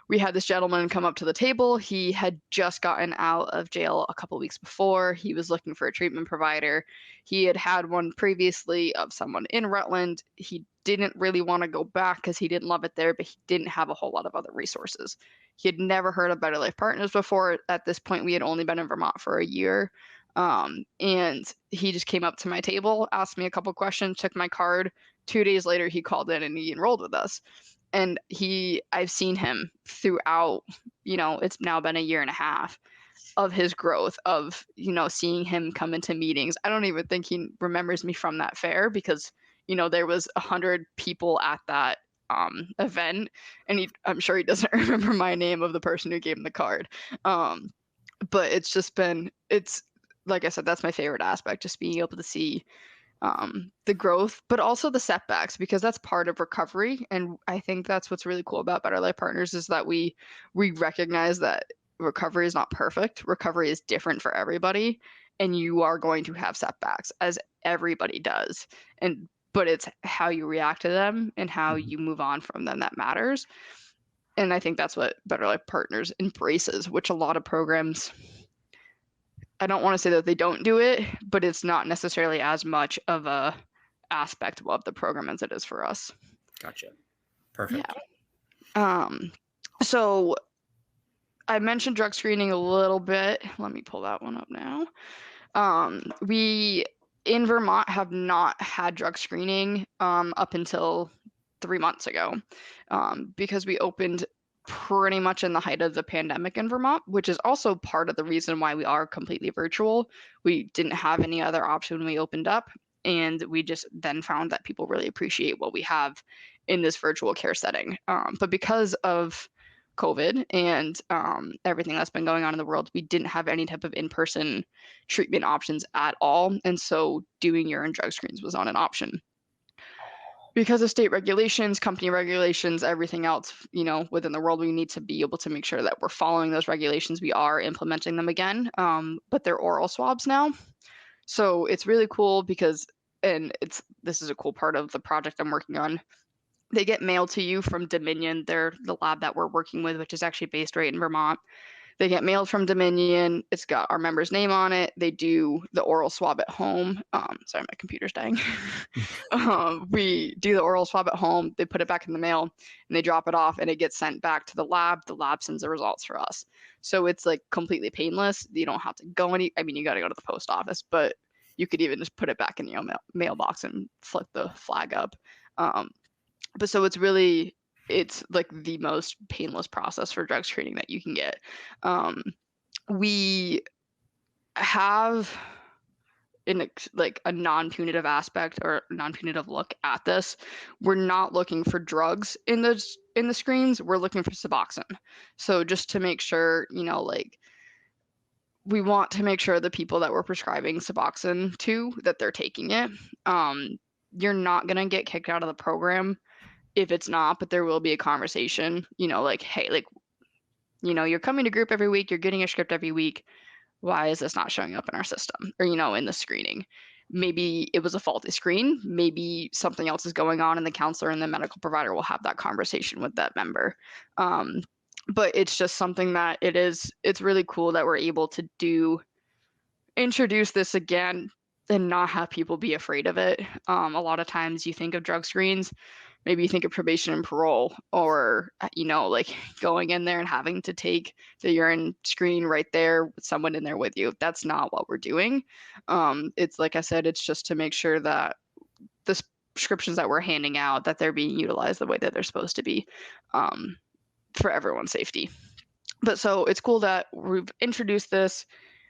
we had this gentleman come up to the table. He had just gotten out of jail a couple weeks before. He was looking for a treatment provider. He had had one previously of someone in Rutland. He didn't really want to go back because he didn't love it there, but he didn't have a whole lot of other resources. He had never heard of Better Life Partners before. At this point, we had only been in Vermont for a year. And he just came up to my table, asked me a couple questions, took my card. 2 days later, he called in and he enrolled with us. And I've seen him throughout, it's now been a year and a half of his growth, of, seeing him come into meetings. I don't even think he remembers me from that fair because, there was 100 people at that event, and I'm sure he doesn't remember my name of the person who gave him the card. But it's like I said, that's my favorite aspect, just being able to see the growth, but also the setbacks, because that's part of recovery. And I think that's what's really cool about Better Life Partners is that we recognize that recovery is not perfect. Recovery is different for everybody, and you are going to have setbacks, as everybody does. But it's how you react to them and how you move on from them that matters. And I think that's what Better Life Partners embraces, which a lot of programs, I don't want to say that they don't do it, but it's not necessarily as much of a aspect of the program as it is for us. Gotcha. Perfect. Yeah. So I mentioned drug screening a little bit. Let me pull that one up now. We in Vermont have not had drug screening up until 3 months ago, because we opened pretty much in the height of the pandemic in Vermont, which is also part of the reason why we are completely virtual. We didn't have any other option when we opened up, and we just then found that people really appreciate what we have in this virtual care setting. But because of COVID and everything that's been going on in the world, we didn't have any type of in-person treatment options at all. And so doing urine drug screens was not an option. Because of state regulations, company regulations, everything else, within the world, we need to be able to make sure that we're following those regulations. We are implementing them again, but they're oral swabs now. So it's really cool because, this is a cool part of the project I'm working on. They get mailed to you from Dominion. They're the lab that we're working with, which is actually based right in Vermont. They get mailed from Dominion. It's got our member's name on it. They do the oral swab at home. Sorry, my computer's dying. We do the oral swab at home. They put it back in the mail and they drop it off, and it gets sent back to the lab. The lab sends the results for us. So it's like completely painless. You don't have to go you got to go to the post office, but you could even just put it back in your mailbox and flip the flag up. But so it's like the most painless process for drug screening that you can get. We have like a non-punitive aspect or non-punitive look at this. We're not looking for drugs in the screens. We're looking for Suboxone. So just to make sure, we want to make sure the people that we're prescribing Suboxone to, that they're taking it. You're not going to get kicked out of the program if it's not, but there will be a conversation, like, hey, you're coming to group every week, you're getting a script every week. Why is this not showing up in our system or, in the screening? Maybe it was a faulty screen. Maybe something else is going on, and the counselor and the medical provider will have that conversation with that member. But it's just something that it's really cool that we're able to introduce this again and not have people be afraid of it. A lot of times you think of drug screens, maybe you think of probation and parole, or, like going in there and having to take the urine screen right there with someone in there with you. That's not what we're doing. It's like I said, it's just to make sure that the prescriptions that we're handing out, that they're being utilized the way that they're supposed to be, for everyone's safety. But so it's cool that we've introduced this.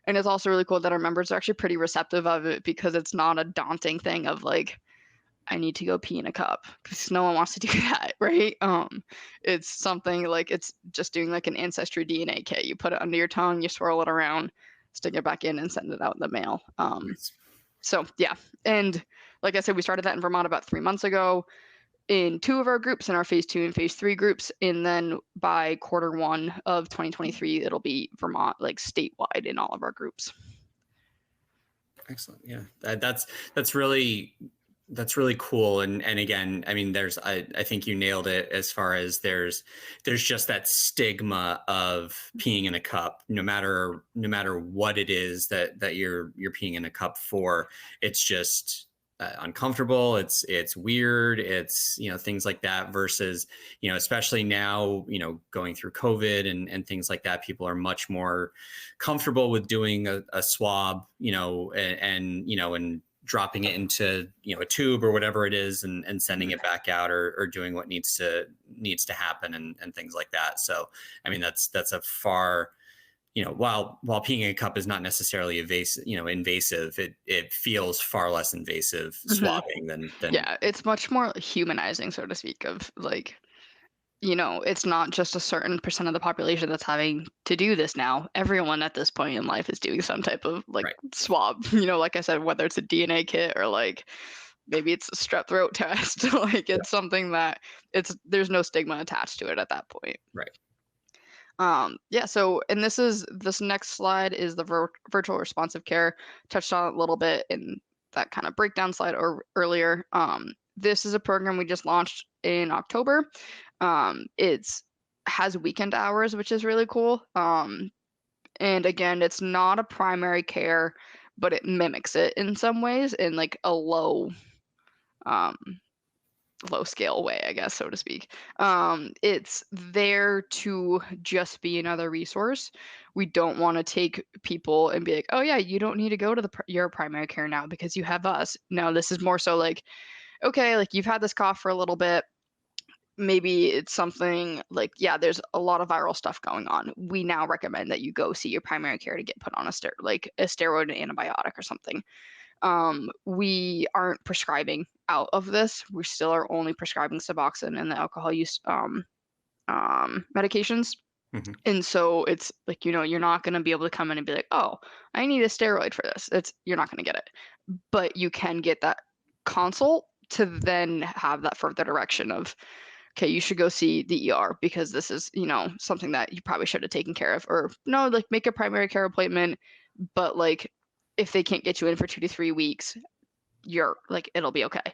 And it's also really cool that our members are actually pretty receptive of it, because it's not a daunting thing of like, I need to go pee in a cup, because no one wants to do that, right? It's something like, it's just doing like an ancestry DNA kit. You put it under your tongue, you swirl it around, stick it back in, and send it out in the mail. So yeah, and like I said, we started that in Vermont about 3 months ago in 2 of our groups, in our phase 2 and phase 3 groups, and then by Q1 of 2023, it'll be Vermont, like statewide, in all of our groups. Excellent. Yeah, that's really that's really cool. And again, I mean, I think you nailed it as far as there's just that stigma of peeing in a cup, no matter what it is that you're peeing in a cup for. It's just uncomfortable. It's weird. It's things like that. Versus especially now going through COVID and things like that, people are much more comfortable with doing a swab, and dropping it into a tube or whatever it is, and sending it back out, or doing what needs to happen, and things like that. So I mean, that's a far, while peeing in a cup is not necessarily invasive, it feels far less invasive Hmm. swabbing than Yeah, it's much more humanizing, so to speak, of like, it's not just a certain percent of the population that's having to do this now. Everyone at this point in life is doing some type of like right. swab, like I said, whether it's a DNA kit or like maybe it's a strep throat test. Like Yeah. it's something that there's no stigma attached to it at that point. Right. Yeah, so and this next slide is the virtual responsive care. Touched on it a little bit in that kind of breakdown slide or earlier. This is a program we just launched in October. It's has weekend hours, which is really cool. And again, it's not a primary care, but it mimics it in some ways in like a um, low scale way, I guess, so to speak. It's there to just be another resource. We don't want to take people and be like, oh yeah, you don't need to go to your primary care now because you have us. No, this is more so like, okay, like you've had this cough for a little bit. Maybe it's something like, yeah, there's a lot of viral stuff going on. We now recommend that you go see your primary care to get put on like a steroid antibiotic or something. We aren't prescribing out of this. We still are only prescribing Suboxone and the alcohol use medications. Hmm. And so it's like, you're not going to be able to come in and be like, oh, I need a steroid for this. You're not going to get it. But you can get that consult to then have that further direction of, okay, you should go see the ER because this is, something that you probably should have taken care of. Or no, like make a primary care appointment, but like if they can't get you in for 2 to 3 weeks, you're like it'll be okay.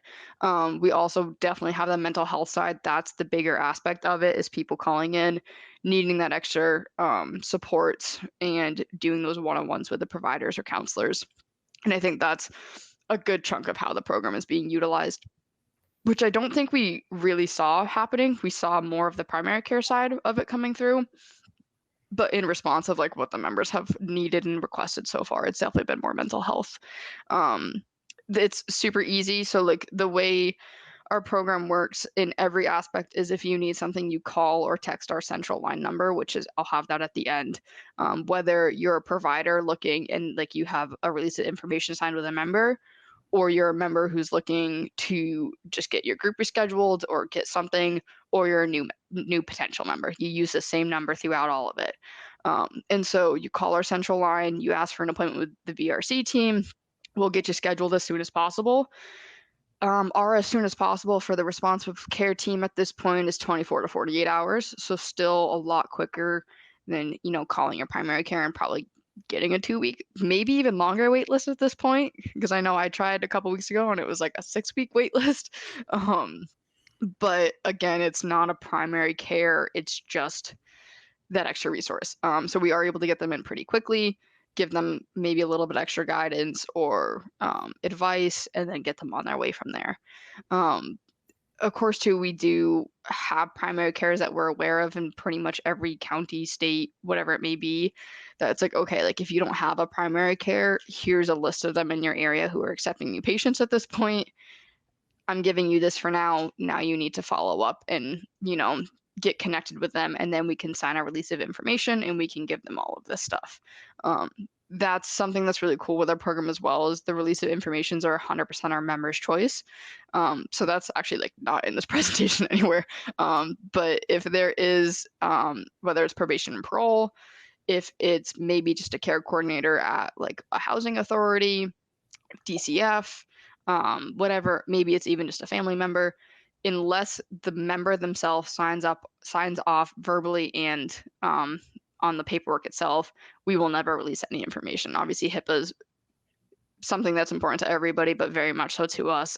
We also definitely have the mental health side. That's the bigger aspect of it, is people calling in needing that extra support and doing those one-on-ones with the providers or counselors. And I think that's a good chunk of how the program is being utilized, which I don't think we really saw happening. We saw more of the primary care side of it coming through, but in response of like what the members have needed and requested so far, it's definitely been more mental health. um it's super easy. So like the way our program works in every aspect is if you need something, you call or text our central line number, which is, I'll have that at the end. Whether you're a provider looking and like you have a release of information signed with a member, or you're a member who's looking to just get your group rescheduled or get something, or you're a new potential member, you use the same number throughout all of it. And so you call our central line, you ask for an appointment with the VRC team. We'll get you scheduled as soon as possible. Our as soon as possible for the responsive care team at this point is 24 to 48 hours. So still a lot quicker than, calling your primary care and probably getting a 2 week, maybe even longer wait list at this point. Because I know I tried a couple weeks ago and it was like a 6 week wait list. Um, but again, it's not a primary care. It's just that extra resource. So we are able to get them in pretty quickly, give them maybe a little bit extra guidance or advice, and then get them on their way from there. Um, of course, too, we do have primary cares that we're aware of in pretty much every county, state, whatever it may be. That's like, okay, like if you don't have a primary care, here's a list of them in your area who are accepting new patients at this point. I'm giving you this for now. Now you need to follow up and, get connected with them. And then we can sign a release of information and we can give them all of this stuff. Um, that's something that's really cool with our program as well, is the release of informations are 100% our members' choice. So that's actually like not in this presentation anywhere. But if there is, whether it's probation and parole, if it's maybe just a care coordinator at like a housing authority, DCF, whatever, maybe it's even just a family member, unless the member themselves signs off verbally and on the paperwork itself, we will never release any information. Obviously, HIPAA is something that's important to everybody, but very much so to us.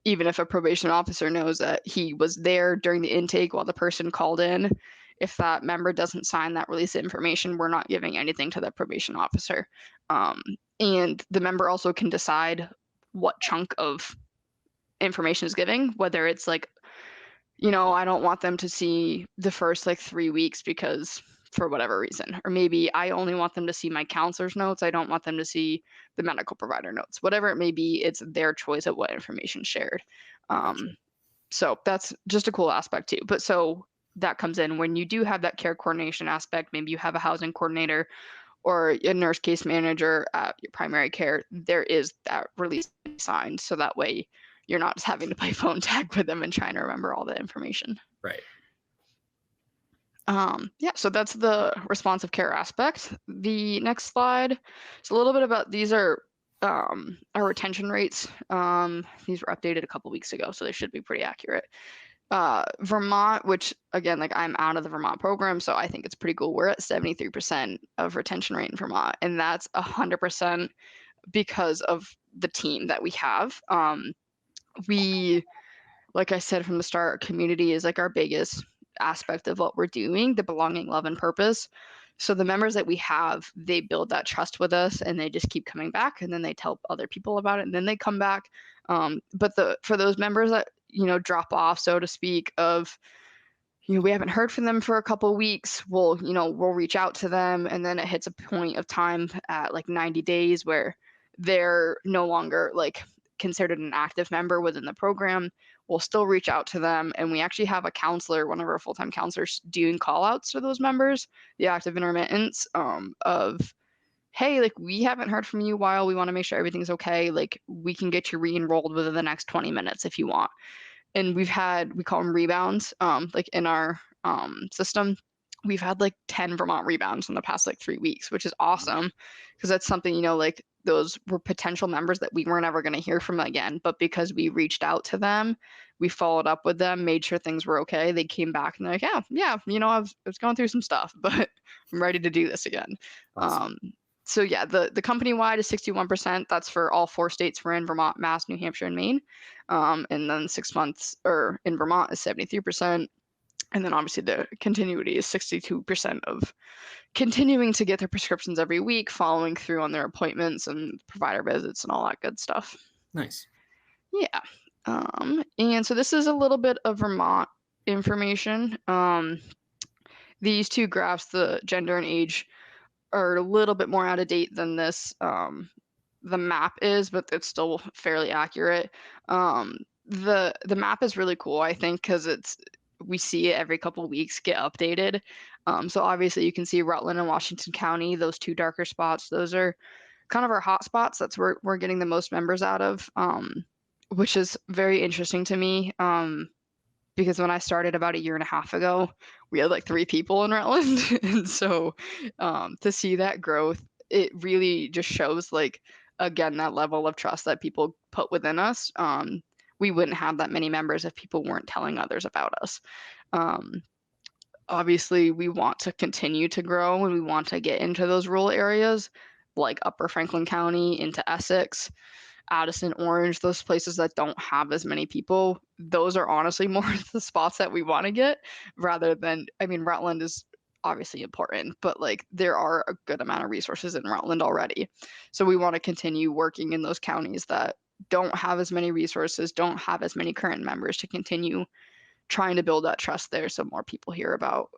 Even if a probation officer knows that he was there during the intake while the person called in, if that member doesn't sign that release of information, we're not giving anything to that probation officer. Um, and the member also can decide what chunk of information is giving, whether it's like, I don't want them to see the first like 3 weeks because for whatever reason, or maybe I only want them to see my counselor's notes. I don't want them to see the medical provider notes. Whatever it may be, it's their choice of what information shared. Gotcha. So that's just a cool aspect too. But so that comes in when you do have that care coordination aspect. Maybe you have a housing coordinator or a nurse case manager at your primary care. There is that release signed, so that way you're not just having to play phone tag with them and trying to remember all the information. Right. Yeah, so that's the responsive care aspect. The next slide is a little bit about these are our retention rates. These were updated a couple weeks ago, so they should be pretty accurate. Vermont, which again, like I'm out of the Vermont program, so I think it's pretty cool. We're at 73% of retention rate in Vermont, and that's 100% because of the team that we have. We, like I said from the start, community is like our biggest aspect of what we're doing, the belonging, love, and purpose. So the members that we have, they build that trust with us and they just keep coming back and then they tell other people about it and then they come back. But for those members that, drop off, so to speak, of, we haven't heard from them for a couple of weeks, we'll reach out to them and then it hits a point of time at like 90 days where they're no longer like considered an active member within the program. We'll still reach out to them, and we actually have a counselor, one of our full-time counselors, doing call outs to those members, the active intermittents, of, hey, like we haven't heard from you a while, we want to make sure everything's okay, like we can get you re-enrolled within the next 20 minutes if you want. And we call them rebounds, like in our system. We've had like 10 Vermont rebounds in the past like 3 weeks, which is awesome because that's something, like those were potential members that we weren't ever going to hear from again. But because we reached out to them, we followed up with them, made sure things were okay. They came back and they're like, yeah, I was going through some stuff, but I'm ready to do this again. Awesome. So yeah, the company-wide is 61%. That's for all 4 states we're in: Vermont, Mass, New Hampshire, and Maine. And then 6 months or in Vermont is 73%. And then obviously the continuity is 62% of continuing to get their prescriptions every week, following through on their appointments and provider visits and all that good stuff. Nice. Yeah. And so this is a little bit of Vermont information. These two graphs, the gender and age, are a little bit more out of date than this. The map is, but it's still fairly accurate. The map is really cool, I think, because we see it every couple of weeks get updated. So obviously you can see Rutland and Washington County, those 2 darker spots. Those are kind of our hot spots. That's where we're getting the most members out of, which is very interesting to me. Because when I started about a year and a half ago, we had like 3 people in Rutland. And so to see that growth, it really just shows like, again, that level of trust that people put within us. We wouldn't have that many members if people weren't telling others about us. Obviously, we want to continue to grow and we want to get into those rural areas like Upper Franklin County, into Essex, Addison, Orange, those places that don't have as many people. Those are honestly more the spots that we want to get rather than, Rutland is obviously important, but like there are a good amount of resources in Rutland already. So we want to continue working in those counties that don't have as many resources, don't have as many current members, to continue trying to build that trust there so more people hear about.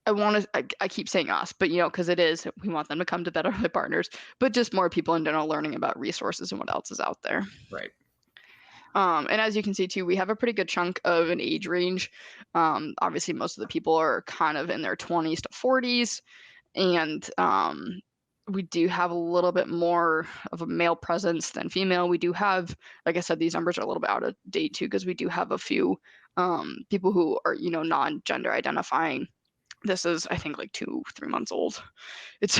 I keep saying us, but because it is, we want them to come to Better Life Partners, but just more people in general learning about resources and what else is out there. Right. And as you can see too, we have a pretty good chunk of an age range. Obviously, most of the people are kind of in their 20s to 40s, and we do have a little bit more of a male presence than female. We do have, like I said, these numbers are a little bit out of date too, because we do have a few people who are, non-gender identifying. This is, I think, like 2-3 months old. It's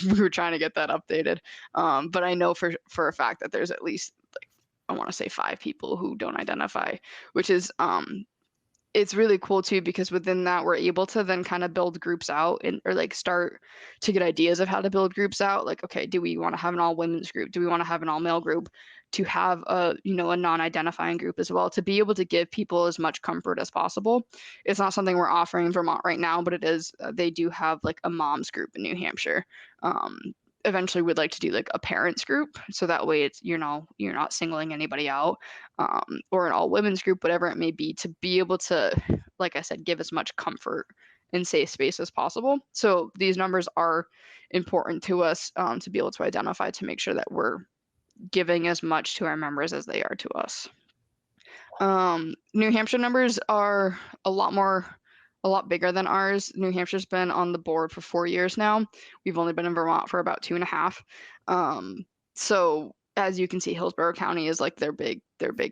we were trying to get that updated. But I know for a fact that there's at least, like, I want to say 5 people who don't identify, which is it's really cool too because within that we're able to then kind of build groups out and or like start to get ideas of how to build groups out. Like, okay, do we want to have an all women's group? Do we want to have an all male group? To have a a non-identifying group as well, to be able to give people as much comfort as possible. It's not something we're offering in Vermont right now, but it is. They do have like a moms group in New Hampshire. Um, Eventually we'd like to do like a parents group so that way it's you're not singling anybody out, or an all women's group, whatever it may be, to be able to, like I said, give as much comfort and safe space as possible. So these numbers are important to us, to be able to identify, to make sure that we're giving as much to our members as they are to us. New Hampshire numbers are a lot bigger than ours. New Hampshire's been on the board for 4 years now. We've only been in Vermont for about 2.5. So as you can see, Hillsborough County is like their big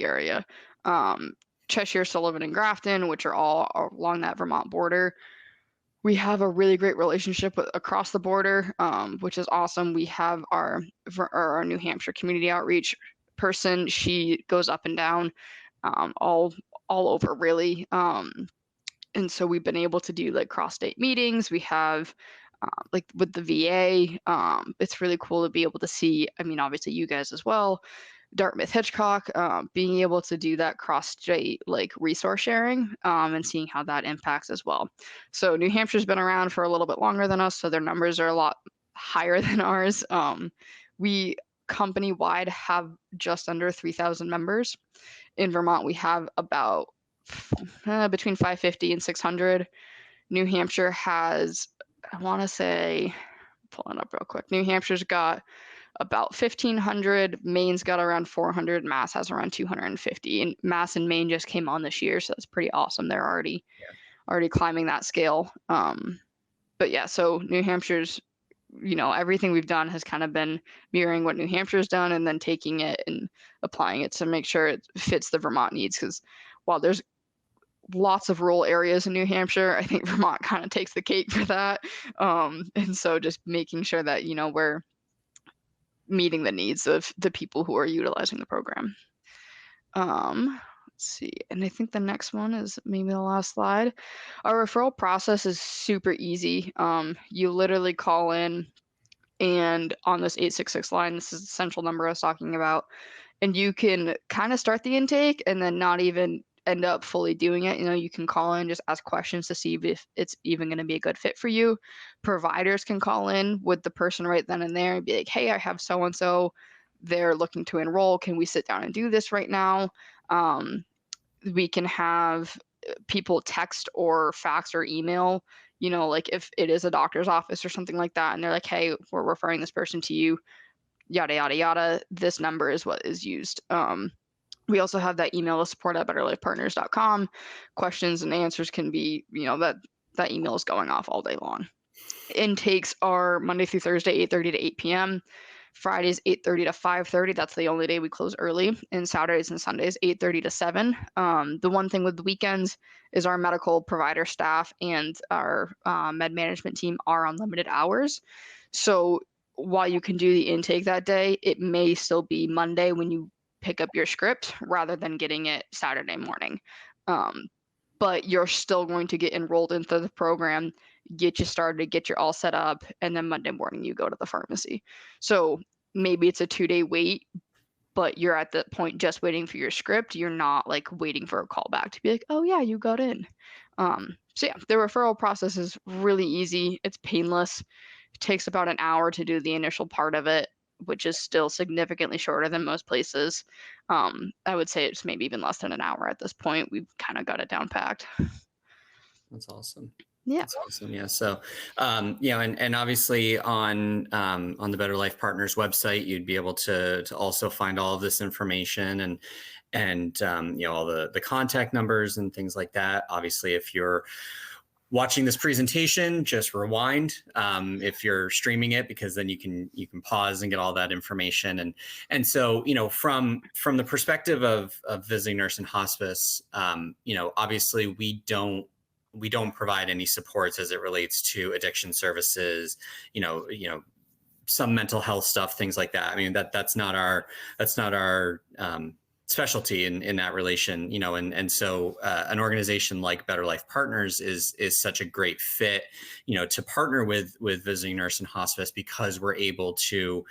area. Um, Cheshire, Sullivan, and Grafton, which are all along that Vermont border. We have a really great relationship across the border, which is awesome. We have our New Hampshire community outreach person. She goes up and down, all over really. And so we've been able to do like cross state meetings. We have like with the VA. It's really cool to be able to see. I mean, obviously you guys as well. Dartmouth Hitchcock, being able to do that cross state like resource sharing, and seeing how that impacts as well. So New Hampshire's been around for a little bit longer than us, so their numbers are a lot higher than ours. We company wide have just under 3,000 members. In Vermont, we have about between 550 and 600. New Hampshire has, I want to say, pulling up real quick. New Hampshire's got about 1,500. Maine's got around 400. Mass has around 250. And Mass and Maine just came on this year, so that's pretty awesome. They're already climbing that scale. But yeah, so New Hampshire's, everything we've done has kind of been mirroring what New Hampshire's done and then taking it and applying it to make sure it fits the Vermont needs. Because while there's lots of rural areas in New Hampshire, I think Vermont kind of takes the cake for that. And so just making sure that, we're meeting the needs of the people who are utilizing the program. Let's see, and I think the next one is maybe the last slide. Our referral process is super easy. You literally call in, and on this 866 line, this is the central number I was talking about, and you can kind of start the intake and then not even end up fully doing it. You can call in, just ask questions to see if it's even going to be a good fit for you. Providers can call in with the person right then and there and be like, hey, I have so and so, they're looking to enroll, can we sit down and do this right now? We can have people text or fax or email, like if it is a doctor's office or something like that, and they're like, hey, we're referring this person to you, yada yada yada, this number is what is used. We also have that email to support@betterlifepartners.com. Questions and answers can be, that email is going off all day long. Intakes are Monday through Thursday, 8:30 to 8 p.m. Fridays, 8:30 to 5:30. That's the only day we close early. And Saturdays and Sundays, 8:30 to 7. The one thing with the weekends is our medical provider staff and our med management team are on limited hours. So while you can do the intake that day, it may still be Monday when you pick up your script rather than getting it Saturday morning. But you're still going to get enrolled into the program, get you started, get you all set up, and then Monday morning you go to the pharmacy. So maybe it's a 2-day wait, but you're at the point just waiting for your script. You're not like waiting for a call back to be like, oh yeah, you got in. So yeah, the referral process is really easy. It's painless. It takes about an hour to do the initial part of it, which is still significantly shorter than most places. I would say it's maybe even less than an hour at this point. We've kind of got it down packed. That's awesome. Yeah. That's awesome. Yeah. So, and obviously on the Better Life Partners website, you'd be able to also find all of this information and all the contact numbers and things like that. Obviously, if you're watching this presentation, just rewind if you're streaming it, because then you can pause and get all that information. And so, from the perspective of visiting nurse and hospice, obviously we don't provide any supports as it relates to addiction services, some mental health stuff, things like that. I mean, that's not our specialty in that relation, and so an organization like Better Life Partners is such a great fit, to partner with visiting nurse and hospice, because we're able to,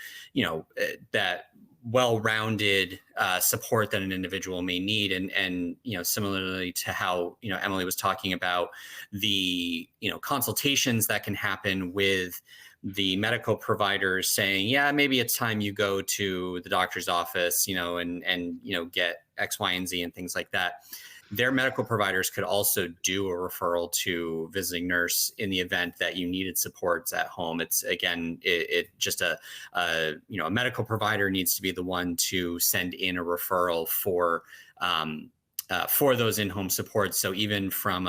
that well-rounded support that an individual may need, and similarly to how Emily was talking about the consultations that can happen with the medical providers saying, yeah, maybe it's time you go to the doctor's office, and get X, Y, and Z and things like that. Their medical providers could also do a referral to visiting nurse in the event that you needed supports at home. It's again, it just a medical provider needs to be the one to send in a referral for those in-home supports. So even from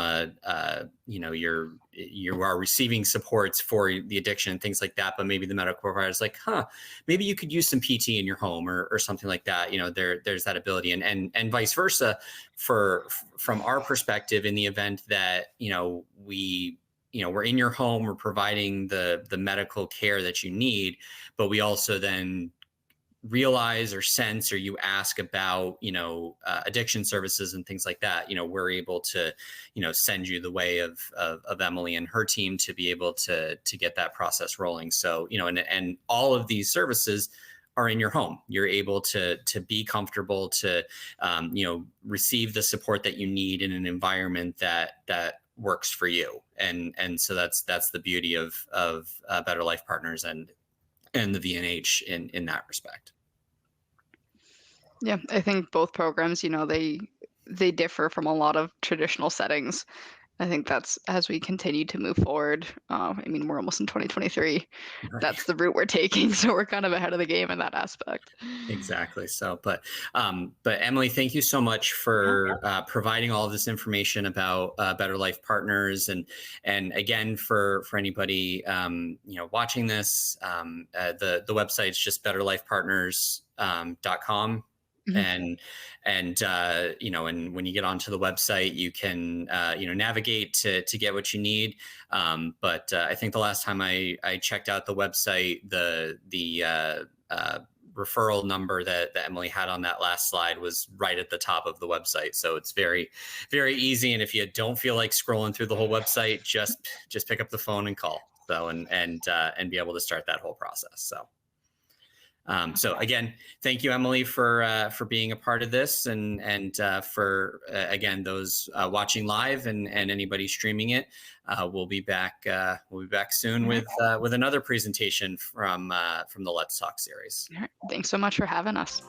you are receiving supports for the addiction and things like that, but maybe the medical provider is like, maybe you could use some PT in your home or something like that. There's that ability, and vice versa from our perspective, in the event that we're in your home, we're providing the medical care that you need, but we also then realize or sense, or you ask about addiction services and things like that, we're able to send you the way of Emily and her team to be able to get that process rolling. So and all of these services are in your home. You're able to be comfortable, to receive the support that you need in an environment that works for you. And so that's the beauty of Better Life Partners and the VNH in that respect. Yeah, I think both programs, they differ from a lot of traditional settings. I think that's as we continue to move forward. We're almost in 2023. Right. That's the route we're taking, so we're kind of ahead of the game in that aspect. Exactly. So, but Emily, thank you so much for providing all of this information about Better Life Partners, and again, for anybody watching this, the website is just betterlifepartners.com. Mhm. And when you get onto the website, you can navigate to get what you need. But I think the last time I checked out the website, the referral number that Emily had on that last slide was right at the top of the website. So it's very, very easy. And if you don't feel like scrolling through the whole website, just pick up the phone and call. So and be able to start that whole process. So again, thank you, Emily, for being a part of this, and for again those watching live and anybody streaming it. We'll be back soon with another presentation from the Let's Talk series. All right. Thanks so much for having us.